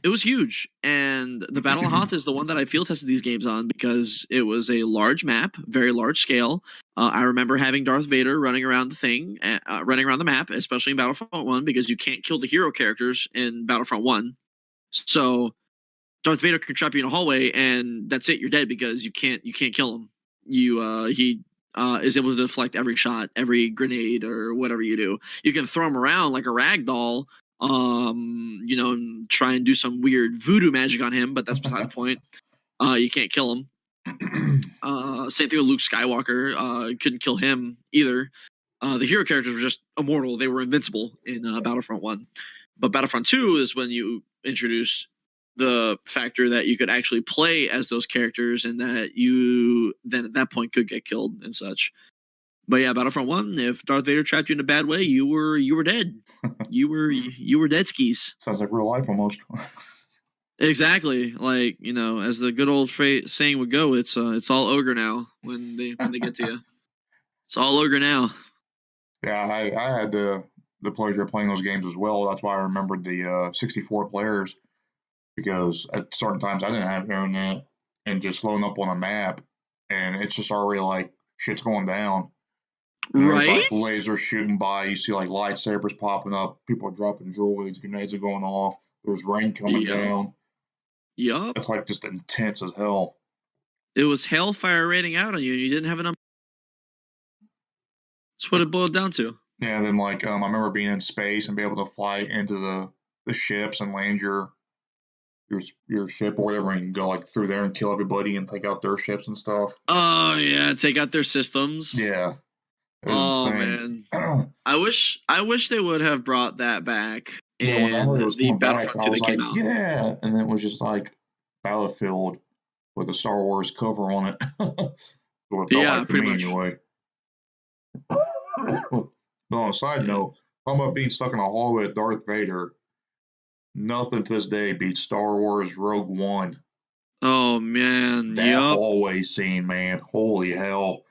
It was huge, and the Battle of Hoth is the one that I field tested these games on because it was a large map, very large scale. I remember having Darth Vader running around the map, especially in Battlefront 1, because you can't kill the hero characters in Battlefront 1. So Darth Vader can trap you in a hallway, and that's it. You're dead because you can't kill him. He is able to deflect every shot, every grenade, or whatever you do. You can throw him around like a rag doll. And try and do some weird voodoo magic on him, but that's beside the point. You can't kill him. Same thing with Luke Skywalker. Couldn't kill him either. The hero characters were just immortal. They were invincible in Battlefront 1. But Battlefront 2 is when you introduce the factor that you could actually play as those characters and that you then at that point could get killed and such. But yeah, Battlefront 1, if Darth Vader trapped you in a bad way, you were dead. You were dead skis. Sounds like real life almost. Exactly. Like, as the good old saying would go, it's all ogre now when they get to you. It's all ogre now. Yeah, I had the pleasure of playing those games as well. That's why I remembered the 64 players, because at certain times I didn't have internet and just loading up on a map, and it's just already like shit's going down. Right? There's like lasers shooting by. You see like lightsabers popping up. People are dropping droids. Grenades are going off. There's rain coming down. Yup. It's like just intense as hell. It was hellfire raining out on you, and you didn't have enough. That's what it boiled down to. Yeah, and then like I remember being in space and be able to fly into the ships and land your your ship or whatever, and you can go like through there and kill everybody and take out their ships and stuff. Oh yeah, take out their systems. Yeah, it was Oh insane. man, I wish they would have brought that back Yeah, in whenever it was the coming back, Battlefront I 2 was that came like, out. yeah, and then it was just like Battlefield with a Star Wars cover on it. What it felt Yeah, like to pretty me much. anyway. But on a side Yeah. note, talking about being stuck in a hallway with Darth Vader, nothing to this day beats Star Wars Rogue One. Oh man, That yup. hallway scene, man, holy hell.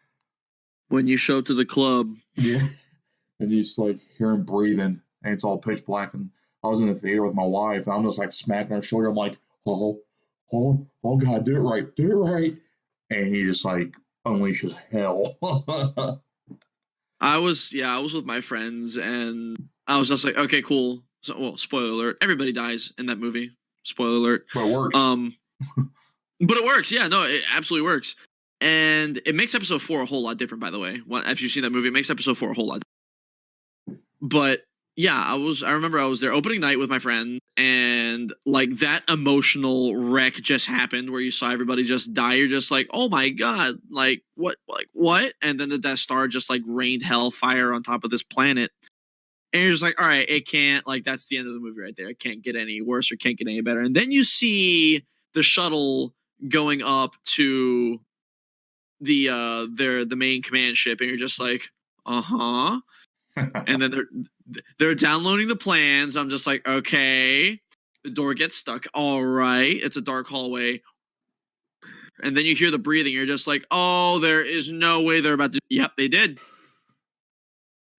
When you show up to the club. Yeah. And you just like hear him breathing, and it's all pitch black. And I was in the theater with my wife, and I'm just like smacking her shoulder. I'm like, oh, God, do it right. And he just like unleashes hell. I was with my friends and I was just like, okay, cool. So, well, spoiler alert, everybody dies in that movie. Spoiler alert. But it works. But it works. Yeah, no, it absolutely works. And it makes episode 4 a whole lot different, by the way. If you've seen that movie, it makes episode 4 a whole lot different. But yeah, I remember I was there opening night with my friend, and like that emotional wreck just happened where you saw everybody just die. You're just like, oh my god, like what? And then the Death Star just like rained hellfire on top of this planet. And you're just like, all right, it can't, like, that's the end of the movie right there. It can't get any worse or can't get any better. And then you see the shuttle going up to the main command ship, and you're just like, uh-huh. And then they're downloading the plans. I'm just like, okay. The door gets stuck. All right. It's a dark hallway. And then you hear the breathing. You're just like, oh, there is no way they're about to. Yep, they did.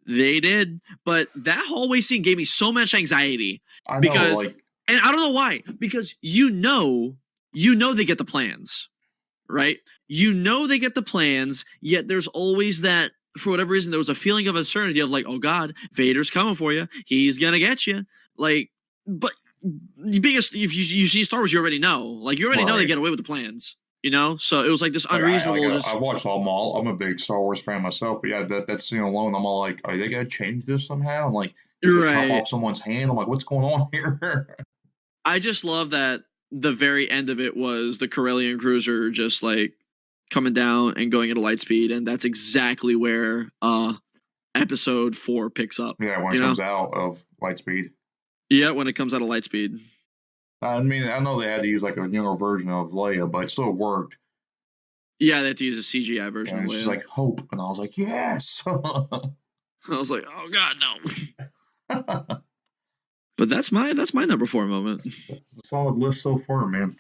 They did. But that hallway scene gave me so much anxiety. I know, because, like, and I don't know why. Because you know they get the plans, right? You know they get the plans, yet there's always that, for whatever reason, there was a feeling of uncertainty of like, oh God, Vader's coming for you. He's gonna get you. Like, but if you see Star Wars, you already know. Like, you already know they get away with the plans. You know, so it was like this unreasonable. I watched them all. I'm a big Star Wars fan myself, but yeah, that scene alone, I'm all like, are they gonna change this somehow? I'm like, chop off someone's hand. I'm like, what's going on here? I just love that the very end of it was the Corellian cruiser just like coming down and going at a light speed, and that's exactly where episode 4 picks up. Yeah, when it comes out of light speed. Yeah, when it comes out of light speed. I mean, I know they had to use like a younger version of Leia, but it still worked. Yeah, they had to use a CGI version of Leia. She's like, hope. And I was like, yes. I was like, oh God, no. But that's my number 4 moment. Solid list so far, man.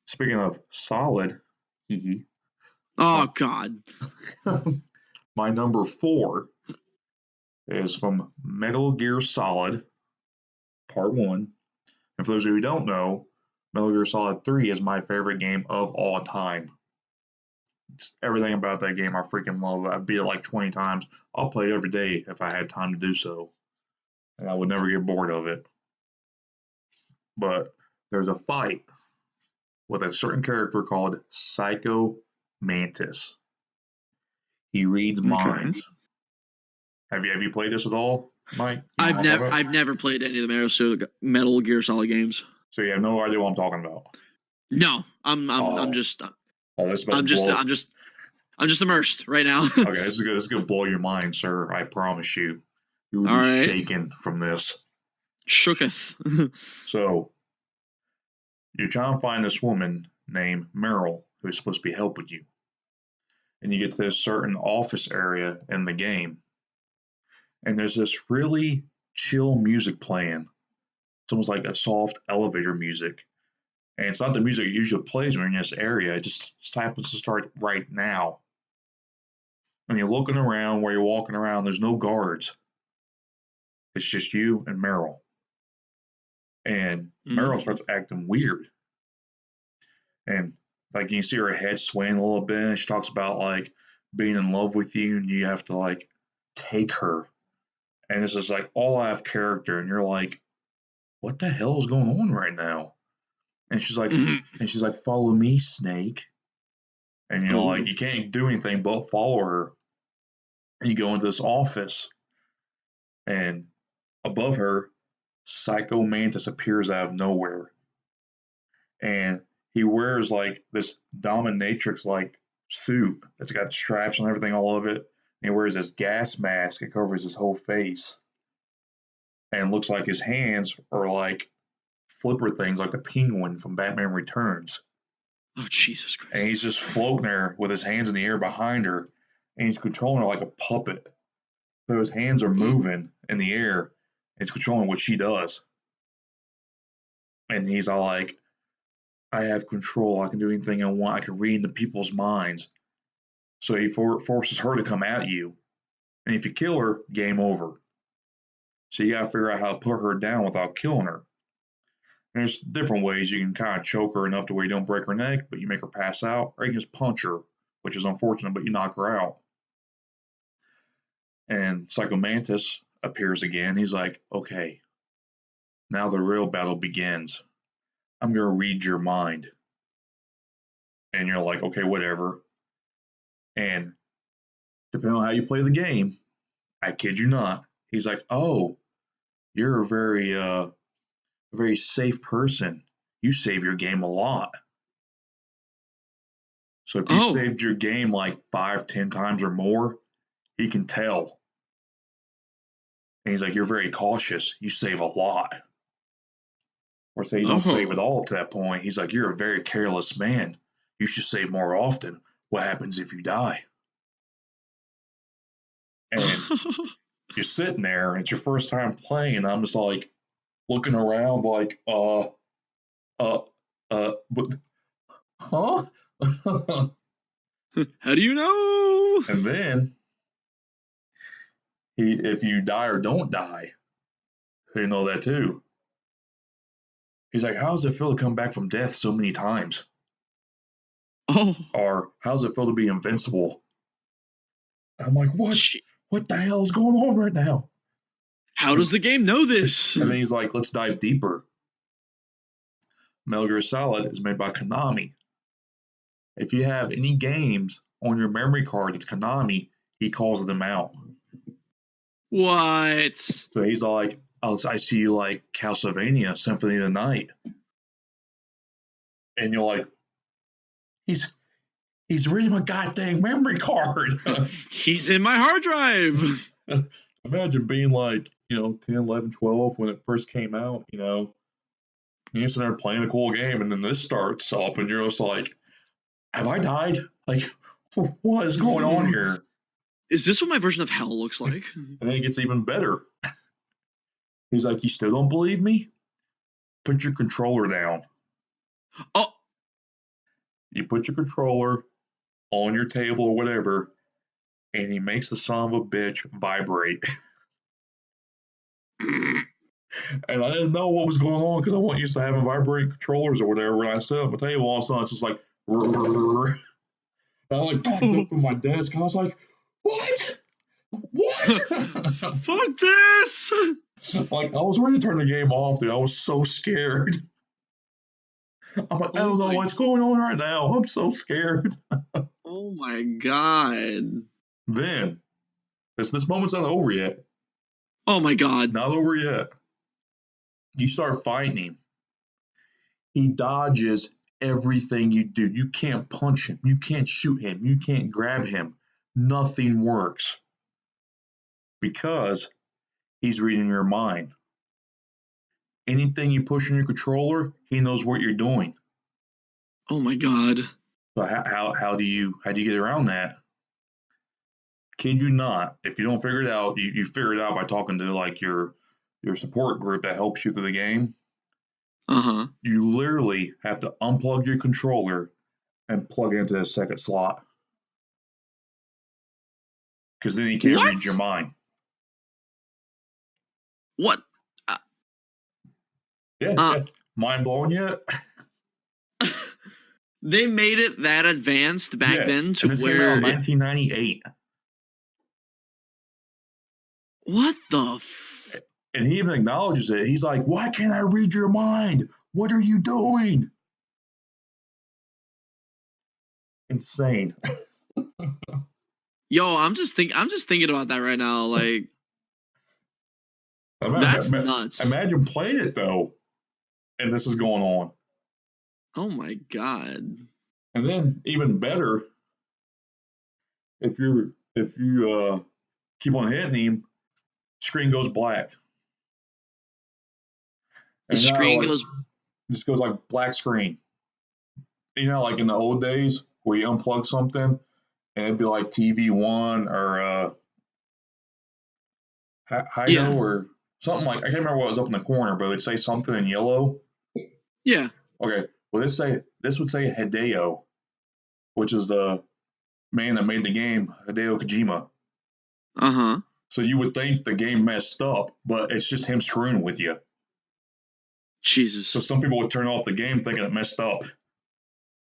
Speaking of solid, oh God. My number 4 is from Metal Gear Solid Part 1. And for those of you who don't know, Metal Gear Solid 3 is my favorite game of all time. Just everything about that game I freaking love. I beat it like 20 times. I'll play it every day if I had time to do so. And I would never get bored of it. But there's a fight with a certain character called Psycho Mantis. He reads minds. Have you played this at all, Mike? I've never played any of the Metal Gear Solid games. So you have no idea what I'm talking about. No, I'm just immersed right now. Okay, this is gonna blow your mind, sir. I promise you. You will be shaken from this. Shooketh. So you're trying to find this woman named Meryl who's supposed to be helping you. And you get to this certain office area in the game. And there's this really chill music playing. It's almost like a soft elevator music. And it's not the music it usually plays when you're in this area. It just happens to start right now. And you're looking around where you're walking around, there's no guards. It's just you and Meryl. And Meryl starts acting weird. And like you see her head swaying a little bit, and she talks about like being in love with you, and you have to like take her. And this is like all out of character, and you're like, what the hell is going on right now? And she's like, follow me, Snake. And you know, like you can't do anything but follow her. And you go into this office, and above her Psycho Mantis appears out of nowhere, and he wears like this dominatrix like suit that's got straps and everything all of it. And he wears this gas mask that covers his whole face, and it looks like his hands are like flipper things, like the penguin from Batman Returns. Oh, Jesus And Christ. he's just floating there with his hands in the air behind her, and he's controlling her like a puppet. So his hands are moving in the air, and he's controlling what she does. And he's all like, I have control. I can do anything I want. I can read into people's minds. So he forces her to come at you. And if you kill her, game over. So you got to figure out how to put her down without killing her. And there's different ways you can kind of choke her enough to where you don't break her neck, but you make her pass out, or you can just punch her, which is unfortunate, but you knock her out. And Psycho Mantis appears again. He's like, okay, now the real battle begins. I'm going to read your mind. And you're like, okay, whatever. And depending on how you play the game, I kid you not, he's like, oh, you're a very safe person. You save your game a lot. So if you Oh. saved your game like 5, 10 times or more, he can tell. And he's like, you're very cautious. You save a lot. Or say you don't save Oh. it all up to that point. He's like, you're a very careless man. You should save more often. What happens if you die? And you're sitting there, and it's your first time playing, and I'm just like looking around like, but, huh? How do you know? And then if you die or don't die, you know that too. He's like, how does it feel to come back from death so many times? Oh. Or how does it feel to be invincible? I'm like, what? Shit. What the hell is going on right now? How does the game know this? And then he's like, let's dive deeper. Metal Gear Solid is made by Konami. If you have any games on your memory card that's Konami, he calls them out. What? So he's like, I see you like Castlevania Symphony of the Night. And you're like, he's reading my goddamn memory card. He's in my hard drive. Imagine being like, 10, 11, 12 when it first came out, you're sitting there playing a cool game, and then this starts up, and you're just like, have I died? Like, what is going on here? Is this what my version of hell looks like? And then it gets even better. He's like, you still don't believe me? Put your controller down. Oh. You put your controller on your table or whatever, and he makes the son of a bitch vibrate. And I didn't know what was going on because I wasn't used to having vibrating controllers or whatever. When I sit at my table, all of a sudden it's just like, I like backed up from my desk, and I was like, what? Fuck this! Like, I was ready to turn the game off, dude. I was so scared. I'm like, I don't know what's going on right now. I'm so scared. Oh my god. Then, this moment's not over yet. Oh my god. Not over yet. You start fighting him. He dodges everything you do. You can't punch him. You can't shoot him. You can't grab him. Nothing works. Because he's reading your mind. Anything you push in your controller, he knows what you're doing. Oh my god. So how do you get around that? Kid you not, if you don't figure it out, you figure it out by talking to like your support group that helps you through the game. Uh-huh. You literally have to unplug your controller and plug it into the second slot. Because then he can't read your mind. What? Yeah. Mind blowing yet? They made it that advanced back then to and this where came out in 1998. What the and he even acknowledges it. He's like, why can't I read your mind? What are you doing? Insane. Yo, I'm just thinking about that right now. Like, That's nuts. Imagine playing it though, and this is going on. Oh my god. And then even better, if you keep on hitting him, screen goes black. The screen goes just goes like black screen. You know, like in the old days where you unplug something and it'd be like TV1 or Hido or something like, I can't remember what was up in the corner, but it'd say something in yellow. Yeah. Okay. Well, this would say Hideo, which is the man that made the game, Hideo Kojima. Uh-huh. So you would think the game messed up, but it's just him screwing with you. Jesus. So some people would turn off the game thinking it messed up.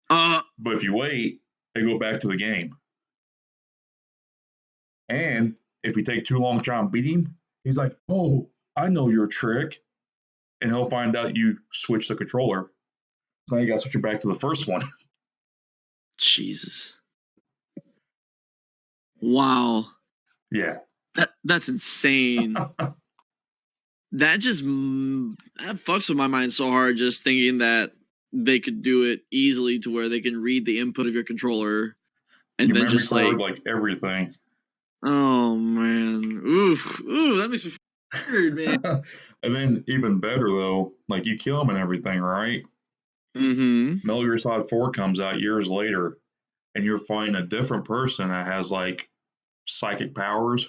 But if you wait, they go back to the game. And if you take too long trying to beat him, he's like, "Oh, I know your trick." And he'll find out you switch the controller. So now you got to switch it back to the first one. Jesus. Wow. Yeah. That's insane. That fucks with my mind so hard, just thinking that they could do it easily to where they can read the input of your controller and your then just like everything. Oh man. Ooh, that makes me weird, man. And then even better though, like you kill him and everything, right? Mm-hmm. Metal Gear Solid 4 comes out years later, and you're fighting a different person that has like psychic powers,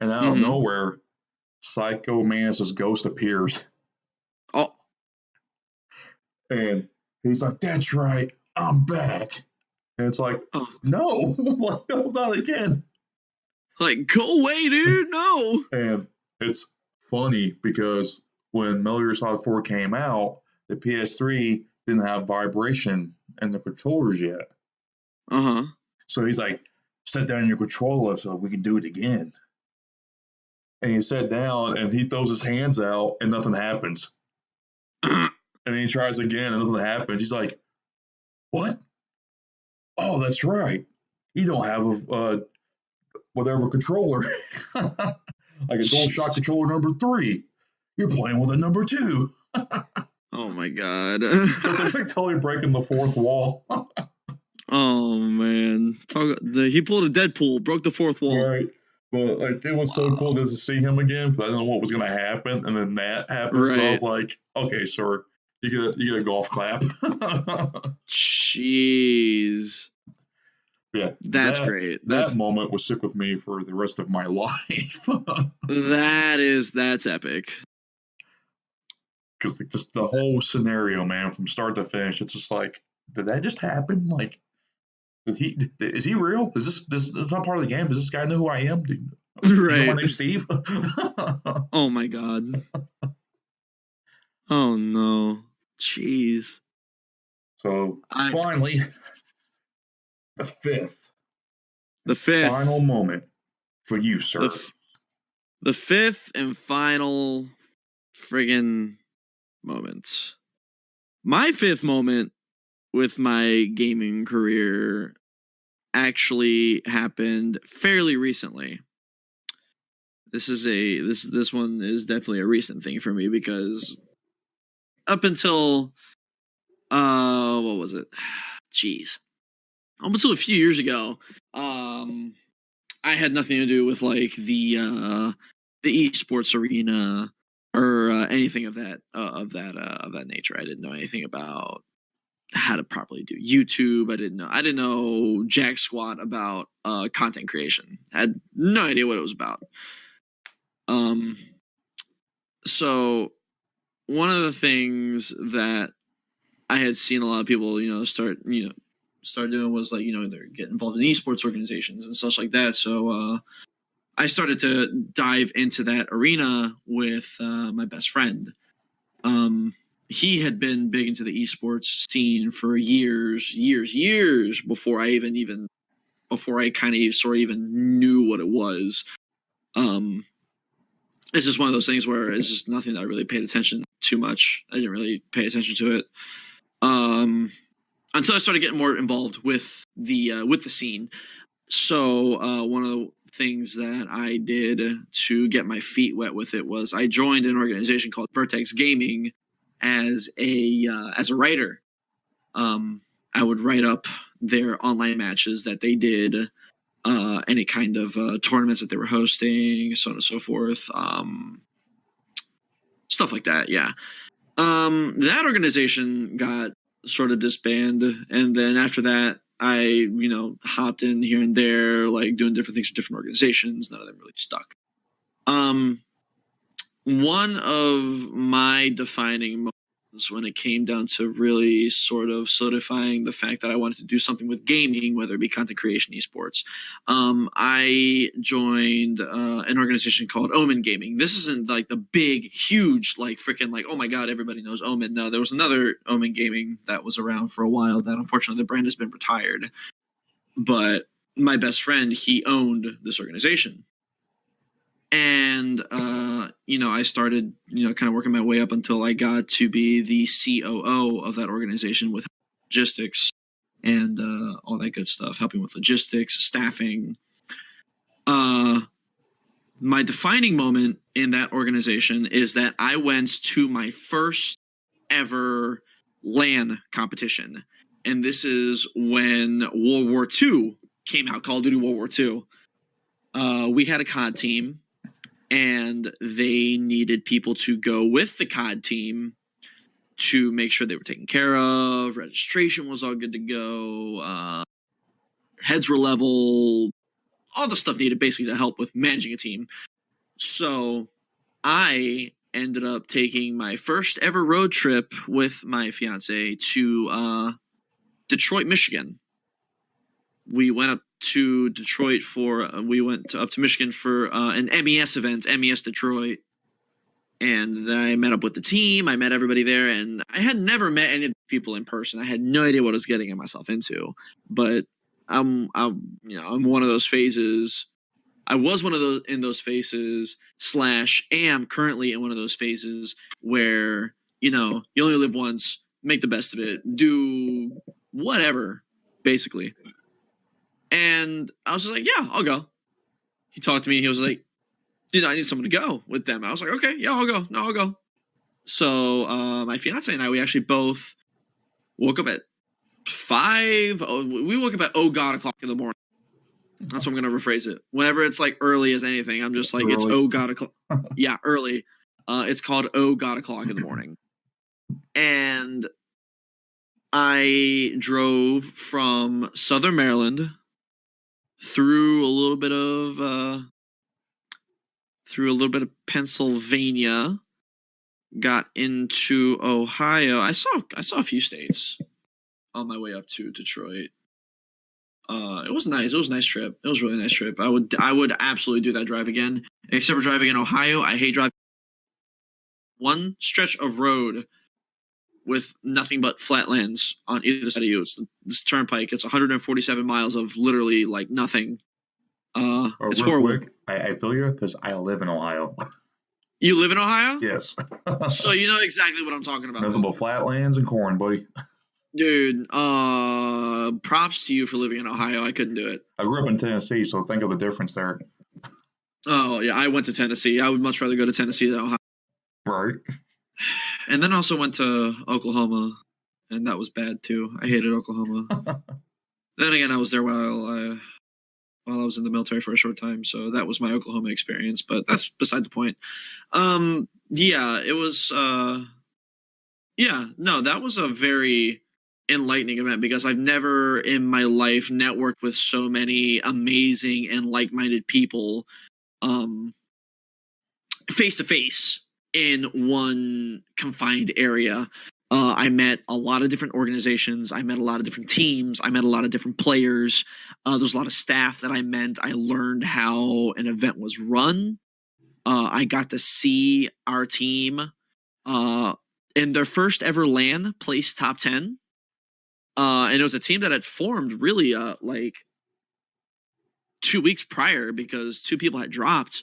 and out of nowhere, Psycho Mantis' ghost appears. Oh. And he's like, "That's right, I'm back." And it's like, no, not again. Like, go away, dude, no. And it's funny because when Metal Gear Solid 4 came out, the PS3 didn't have vibration in the controllers yet. Uh-huh. So he's like, "Set down your controller so we can do it again." And he sat down and he throws his hands out and nothing happens. And then he tries again and nothing happens. He's like, "What? Oh, that's right. You don't have a whatever controller." Like a DualShock controller number 3. You're playing with a number 2. Oh my god. So it's like totally breaking the fourth wall. Oh man. He pulled a Deadpool, broke the fourth wall. Right. But like it was so cool just to see him again because I didn't know what was gonna happen. And then that happened. Right. So I was like, okay, sir, you get a golf clap. Jeez. Yeah, that's great. That moment will stick with me for the rest of my life. That's epic. Because just the whole scenario, man, from start to finish, it's just like, did that just happen? Like, is he real? Is this not part of the game? Does this guy know who I am? Right. You know my name's Steve. Oh my god. Oh no. Jeez. So finally. The fifth final moment for you, sir. The fifth and final friggin' moment. My fifth moment with my gaming career actually happened fairly recently. This one is definitely a recent thing for me because up until what was it? Jeez. Almost a few years ago, I had nothing to do with like the esports arena or anything of that nature. I didn't know anything about how to properly do YouTube. I didn't know jack squat about content creation. I had no idea what it was about. So one of the things that I had seen a lot of people, start doing was like, they're getting involved in esports organizations and such like that. So I started to dive into that arena with my best friend. He had been big into the esports scene for years before I kind of sort of even knew what it was. It's just one of those things where it's just nothing that I really paid attention too much. I didn't really pay attention to it. Until I started getting more involved with the scene. So one of the things that I did to get my feet wet with it was I joined an organization called Vertex Gaming as a writer. I would write up their online matches that they did, any kind of tournaments that they were hosting, so on and so forth, stuff like that. Yeah. That organization got sort of disbanded, and then after that, I hopped in here and there, like doing different things for different organizations. None of them really stuck. One of my defining moments when it came down to really sort of solidifying the fact that I wanted to do something with gaming, whether it be content creation, esports, I joined an organization called Omen Gaming. This isn't like the big, huge, like freaking like, oh my God, everybody knows Omen. No, there was another Omen Gaming that was around for a while that unfortunately the brand has been retired. But my best friend, he owned this organization. And, I started, kind of working my way up until I got to be the COO of that organization with logistics and all that good stuff, helping with logistics, staffing. My defining moment in that organization is that I went to my first ever LAN competition. And this is when World War II came out, Call of Duty World War II. We had a COD team, and they needed people to go with the COD team to make sure they were taken care of. Registration was all good to go. Heads were level. All the stuff needed basically to help with managing a team. So I ended up taking my first ever road trip with my fiance to Detroit, Michigan. We went up to Detroit up to Michigan for an MES event, MES Detroit. And then I met up with the team. I met everybody there, and I had never met any of the people in person. I had no idea what I was getting myself into. But I'm one of those phases. I was one of those in those phases / am currently in one of those phases where, you only live once, make the best of it, do whatever, basically. And I was just like, yeah, I'll go. He talked to me. He was like, dude, I need someone to go with them. I was like, okay, yeah, I'll go. No, I'll go. So my fiance and I, we actually both woke up at 5. We woke up at God o'clock in the morning. That's what I'm going to rephrase it. Whenever it's like early as anything, I'm just like, early. It's God o'clock. Yeah, early. It's called God o'clock in the morning. And I drove from Southern Maryland through a little bit of Pennsylvania, got into Ohio. I saw a few states on my way up to Detroit. It was nice. It was a nice trip. It was a really nice trip. I would absolutely do that drive again. Except for driving in Ohio. I hate driving one stretch of road with nothing but flatlands on either side of you. It's this turnpike. It's 147 miles of literally like nothing. It's horrible. Quick, I feel you because I live in Ohio. You live in Ohio? Yes. So you know exactly what I'm talking about. Nothing but flatlands and corn, buddy. Dude, props to you for living in Ohio. I couldn't do it. I grew up in Tennessee, so think of the difference there. Oh, yeah, I went to Tennessee. I would much rather go to Tennessee than Ohio. Right. And then also went to Oklahoma, and that was bad too. I hated Oklahoma. Then again, I was there while I was in the military for a short time, so that was my Oklahoma experience, but that's beside the point. Yeah, it was that was a very enlightening event because I've never in my life networked with so many amazing and like-minded people face to face in one confined area. I met a lot of different organizations. I met a lot of different teams. I met a lot of different players. There's a lot of staff that I met. I learned how an event was run. I got to see our team in their first ever LAN place top 10. And it was a team that had formed really like 2 weeks prior because 2 people had dropped.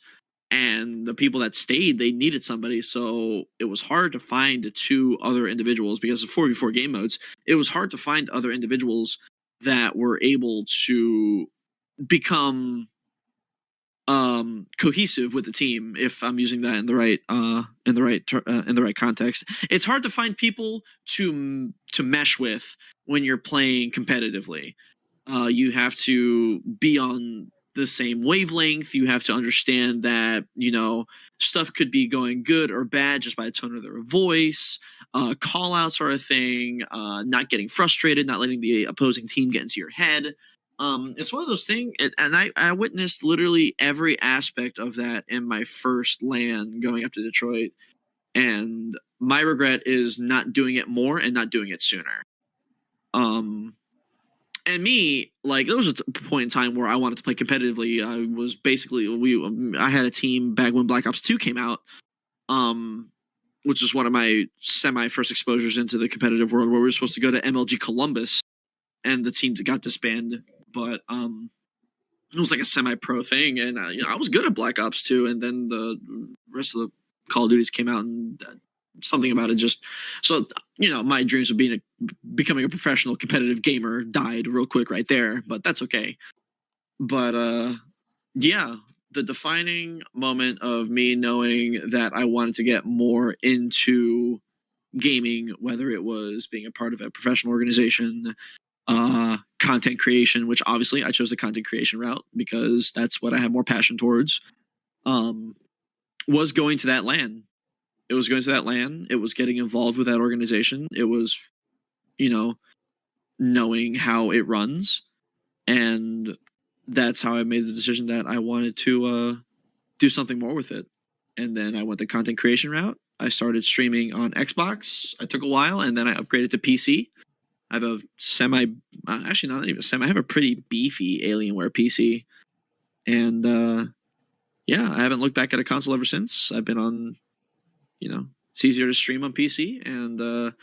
And the people that stayed, they needed somebody. So it was hard to find the 2 other individuals because of 4v4 game modes. It was hard to find other individuals that were able to become cohesive with the team, if I'm using that in the right context. It's hard to find people to mesh with when you're playing competitively. You have to be on the same wavelength. You have to understand that, stuff could be going good or bad just by the tone of their voice. Call outs are a thing. Not getting frustrated, not letting the opposing team get into your head. It's one of those things, and I witnessed literally every aspect of that in my first LAN going up to Detroit, and my regret is not doing it more and not doing it sooner. And me, like, there was a point in time where I wanted to play competitively. I was basically, I had a team back when Black Ops 2 came out, which is one of my semi-first exposures into the competitive world, where we were supposed to go to MLG Columbus, and the team got disbanded. But it was like a semi-pro thing, and I was good at Black Ops 2, and then the rest of the Call of Duties came out, and something about it just, so my dreams of becoming a professional competitive gamer died real quick right there, but that's okay. But yeah, the defining moment of me knowing that I wanted to get more into gaming, whether it was being a part of a professional organization, content creation, which obviously I chose the content creation route because that's what I have more passion towards, was going to that LAN. It was going to that LAN. It was getting involved with that organization. It was, knowing how it runs. And that's how I made the decision that I wanted to do something more with it. And then I went the content creation route. I started streaming on Xbox. I took a while, and then I upgraded to PC. I have a actually not even semi, I have a pretty beefy Alienware PC. And yeah, I haven't looked back at a console ever since. I've been on, it's easier to stream on PC, and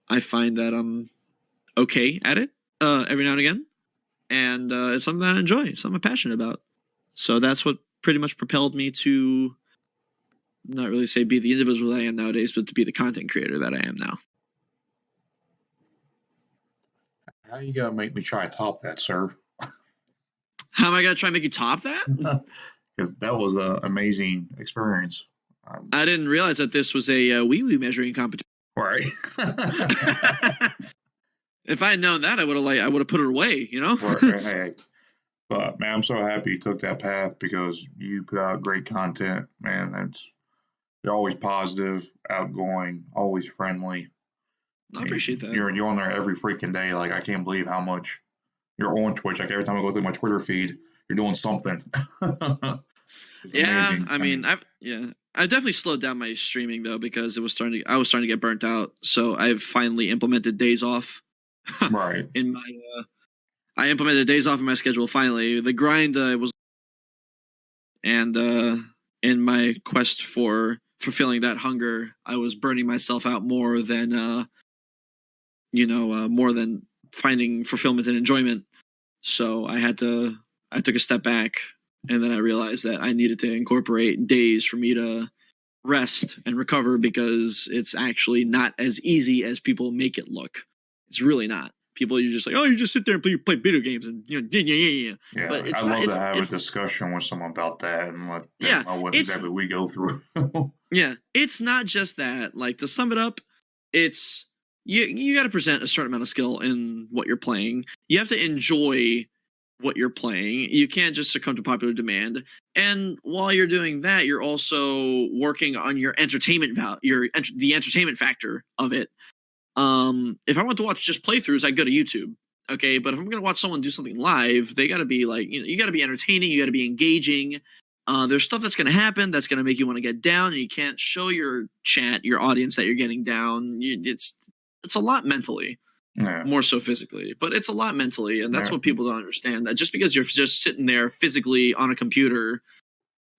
I find that I'm okay at it every now and again. And it's something that I enjoy. It's something I'm passionate about. So that's what pretty much propelled me to not really say be the individual that I am nowadays, but to be the content creator that I am now. How you gonna make me try to top that, sir? How am I gonna try and make you top that? Because that was an amazing experience. I didn't realize that this was a wee-wee measuring competition. Right. If I had known that, I would have put it away, Right. Hey, but man, I'm so happy you took that path because you put out great content, man. You're always positive, outgoing, always friendly. I appreciate that. You're on there every freaking day. Like, I can't believe how much you're on Twitch. Like, every time I go through my Twitter feed, you're doing something. Yeah, amazing. I mean, I definitely slowed down my streaming though because I was starting to get burnt out. So I've finally implemented days off. Right. I implemented days off in my schedule finally. The grind was, and in my quest for fulfilling that hunger, I was burning myself out more than more than finding fulfillment and enjoyment. So I took a step back, and then I realized that I needed to incorporate days for me to rest and recover because it's actually not as easy as people make it look. It's really not. People, you're just like, oh, you just sit there and play video games and Yeah, but I'd love to have a discussion with someone about that and let them know what exactly we go through. Yeah, it's not just that. Like, to sum it up, it's you got to present a certain amount of skill in what you're playing. You have to enjoy what you're playing. You can't just succumb to popular demand. And while you're doing that, you're also working on your entertainment the entertainment factor of it. If I want to watch just playthroughs, I go to YouTube. Okay, but if I'm gonna watch someone do something live, they gotta be like, you gotta be entertaining, you gotta be engaging. There's stuff that's gonna happen that's gonna make you want to get down, and you can't show your chat, your audience, that you're getting down. It's a lot mentally, more so physically, but it's a lot mentally, and that's what people don't understand. That just because you're just sitting there physically on a computer,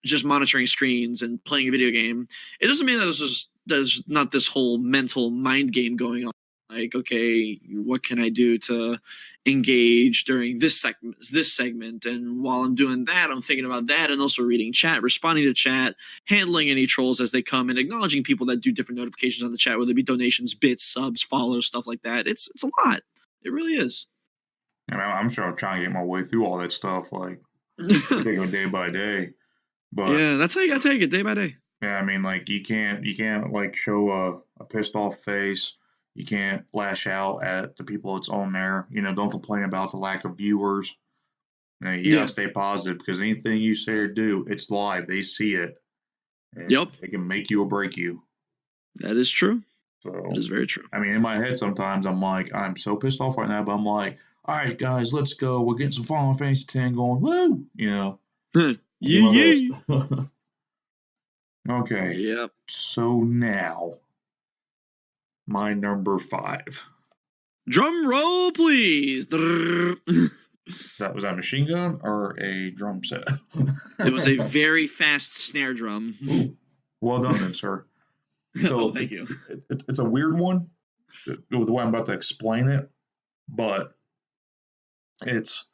just monitoring screens and playing a video game, it doesn't mean that there's not this whole mental mind game going on. Like, okay, what can I do to engage during this segment? And while I'm doing that, I'm thinking about that, and also reading chat, responding to chat, handling any trolls as they come, and acknowledging people that do different notifications on the chat, whether it be donations, bits, subs, follows, stuff like that. It's a lot. It really is. And I'm sure I'm trying to get my way through all that stuff. Like, You take it day by day. But yeah, that's how you gotta take it, day by day. yeah, I mean, like you can't like show a pissed off face. You can't lash out at the people that's on there. Don't complain about the lack of viewers. You gotta Yeah. stay positive because anything you say or do, it's live. They see it, and Yep. it can make you or break you. That is true. That So, is very true. I mean, in my head sometimes I'm like, I'm so pissed off right now, but I'm like, all right, guys, let's go. We're getting some Final Fantasy 10 going. Woo! Yee I'll do my best. yee. Okay, Yep. so now my number 5. Drum roll, please. Was that a machine gun or a drum set? It was a very fast snare drum. Ooh, well done then, sir. So Oh, thank you. it's a weird one, the way I'm about to explain it, but it's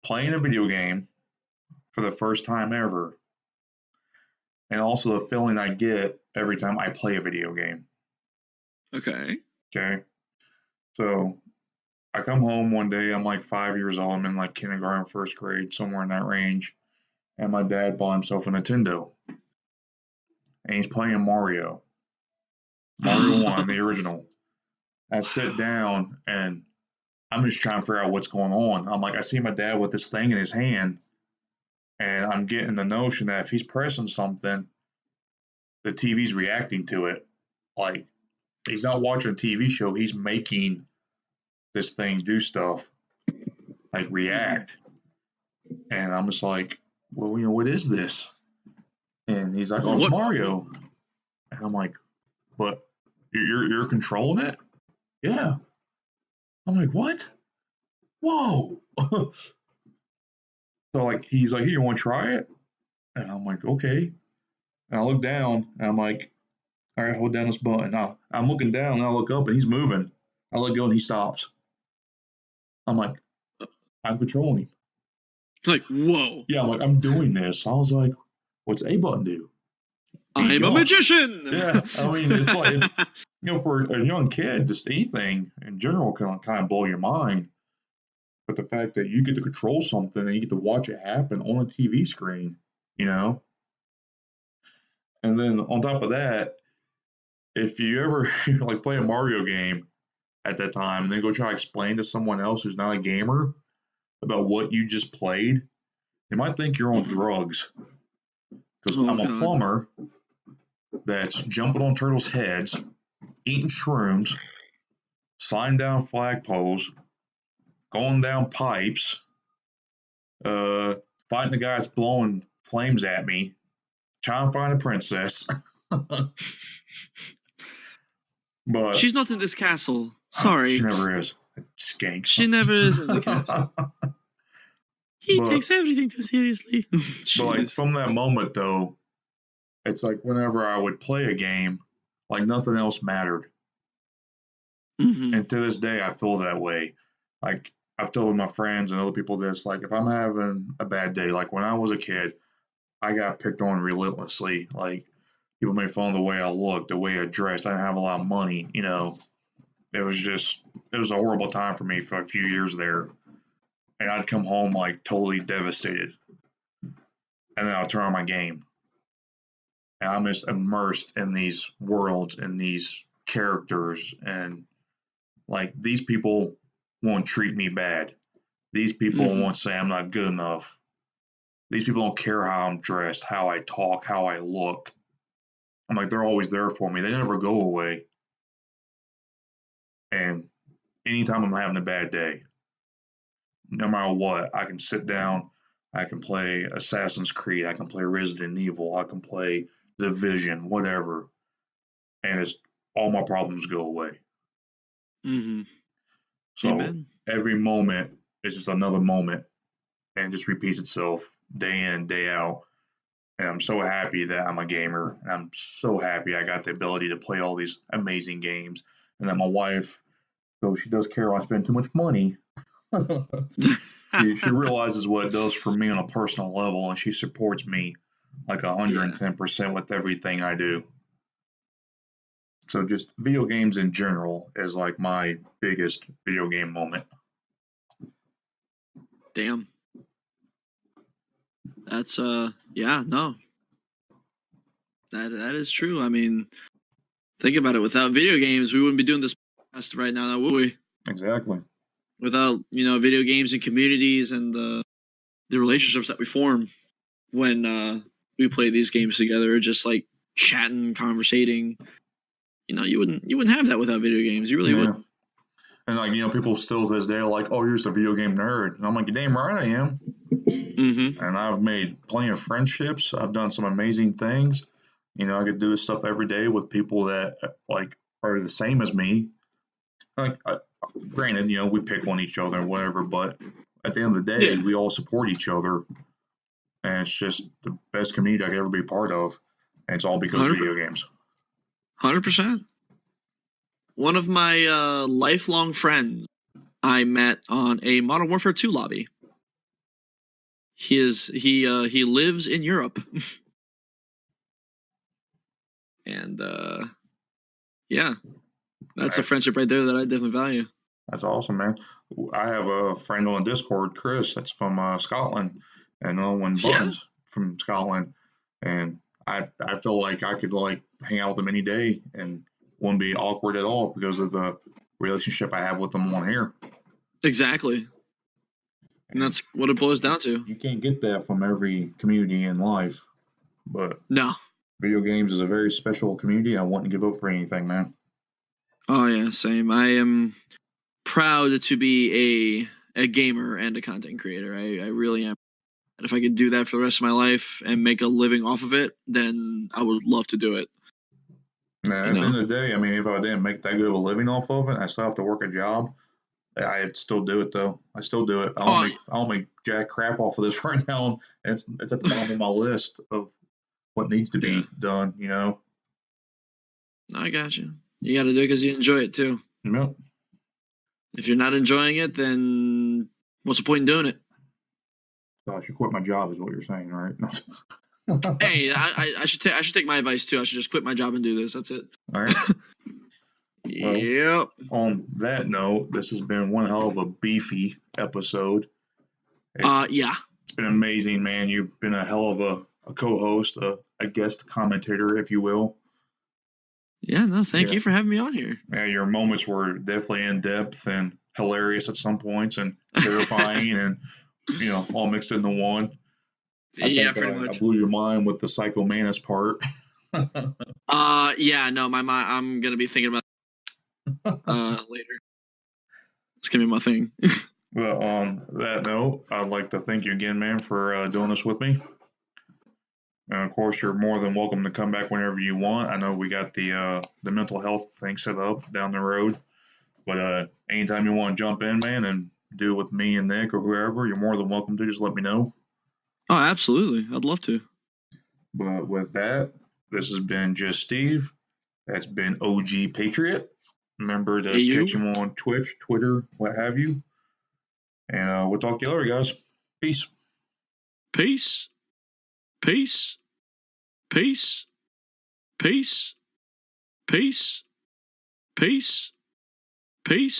playing a video game for the first time ever, and also the feeling I get every time I play a video game. Okay. Okay, so I come home one day. I'm like 5 years old. I'm in like kindergarten, first grade, somewhere in that range, and my dad bought himself a Nintendo, and he's playing Mario 1, the original. I sit down and I'm just trying to figure out what's going on. I'm like, I see my dad with this thing in his hand, and I'm getting the notion that if he's pressing something, the TV's reacting to it. Like, he's not watching a TV show, he's making this thing do stuff, like react. And I'm just like, well, what is this? And he's like, oh, it's What? Mario. And I'm like, but you're controlling it? Yeah. I'm like, what? Whoa. So like he's like, hey, you want to try it? And I'm like, okay. And I look down and I'm like, all right, hold down this button. I'm looking down and I look up and he's moving. I let go and he stops. I'm like, I'm controlling him. Like, whoa. Yeah, I'm like, I'm doing this. I was like, what's A button do? He I'm a jumps. magician. Yeah, I mean, it's like, for a young kid, just anything in general can kind of blow your mind. But the fact that you get to control something and you get to watch it happen on a TV screen, you know? And then on top of that, if you ever like play a Mario game at that time and then go try to explain to someone else who's not a gamer about what you just played, they might think you're on drugs. Because Oh, I'm a God. plumber that's jumping on turtles' heads, eating shrooms, sliding down flagpoles, going down pipes, fighting the guy that's blowing flames at me, trying to find a princess. But She's not in this castle. Sorry. she never is. Skank. She never is in the castle. He takes everything too seriously. But like from that moment though, it's like whenever I would play a game, like nothing else mattered. Mm-hmm. And to this day, I feel that way. Like I've told my friends and other people this, like if I'm having a bad day, like when I was a kid, I got picked on relentlessly. Like people made fun of the way I looked, the way I dressed. I didn't have a lot of money, It was a horrible time for me for a few years there. And I'd come home like totally devastated. And then I'll turn on my game. And I'm just immersed in these worlds and these characters. And like these people won't treat me bad. These people won't say I'm not good enough. These people don't care how I'm dressed, how I talk, how I look. I'm like, they're always there for me. They never go away. And anytime I'm having a bad day, no matter what, I can sit down, I can play Assassin's Creed, I can play Resident Evil, I can play Division, whatever, and it's all my problems go away. Mm-hmm. So Amen. every moment is just another moment and it just repeats itself day in and day out. And I'm so happy that I'm a gamer. And I'm so happy I got the ability to play all these amazing games. And that my wife, though she does care I spend too much money, she realizes what it does for me on a personal level, and she supports me like 110% with everything I do. So just video games in general is like my biggest video game moment. Damn. That's yeah, no. That is true. I mean, think about it. Without video games, we wouldn't be doing this podcast right now, would we? Exactly. Without, video games and communities and the relationships that we form when we play these games together, just like chatting, conversating. You wouldn't have that without video games. You really would. And like, people still to this day are like, oh, you're just a video game nerd. And I'm like, you're damn right I am. Mm-hmm. And I've made plenty of friendships. I've done some amazing things. I get to do this stuff every day with people that like are the same as me. Like, granted, we pick on each other and whatever, but at the end of the day, we all support each other. And it's just the best community I could ever be part of. And it's all because of video games. 100%. One of my lifelong friends I met on a Modern Warfare 2 lobby. He lives in Europe. And yeah, that's a friendship right there that I definitely value. That's awesome, man. I have a friend on Discord, Chris, that's from Scotland, and Owen Buttons from Scotland, and I feel like I could like hang out with him any day and wouldn't be awkward at all because of the relationship I have with them on here. Exactly. And that's what it boils down to. You can't get that from every community in life, but no. Video games is a very special community. I wouldn't give up for anything, man. Oh yeah, same. I am proud to be a gamer and a content creator. I really am. And if I could do that for the rest of my life and make a living off of it, then I would love to do it. Man, at the end of the day, I mean, if I didn't make that good of a living off of it, I still have to work a job. I'd still do it though. I still do it. I don't make jack crap off of this right now. It's at the bottom of my list of what needs to be done. I got you. You got to do it because you enjoy it too. Yep. If you're not enjoying it, then what's the point in doing it? So I should quit my job, is what you're saying, right? Hey, I should take my advice too. I should just quit my job and do this. That's it. All right. Well, yep. On that note, this has been one hell of a beefy episode. It's been amazing, man. You've been a hell of a co-host, a guest commentator, if you will. Yeah, no, thank you for having me on here. Yeah, your moments were definitely in depth and hilarious at some points and terrifying and, all mixed into one. Pretty much. I blew your mind with the Psycho Manus part. No, my mind, I'm going to be thinking about later. It's going to be my thing. Well, on that note, I'd like to thank you again, man, for doing this with me. And of course, you're more than welcome to come back whenever you want. I know we got the mental health thing set up down the road, but anytime you want to jump in, man, and do it with me and Nick or whoever, you're more than welcome to. Just let me know. Oh, absolutely. I'd love to. But with that, this has been Just Steve. That's been OG Patriot. Remember to catch him on Twitch, Twitter, what have you. And we'll talk to you later, guys. Peace. Peace. Peace. Peace. Peace. Peace. Peace. Peace.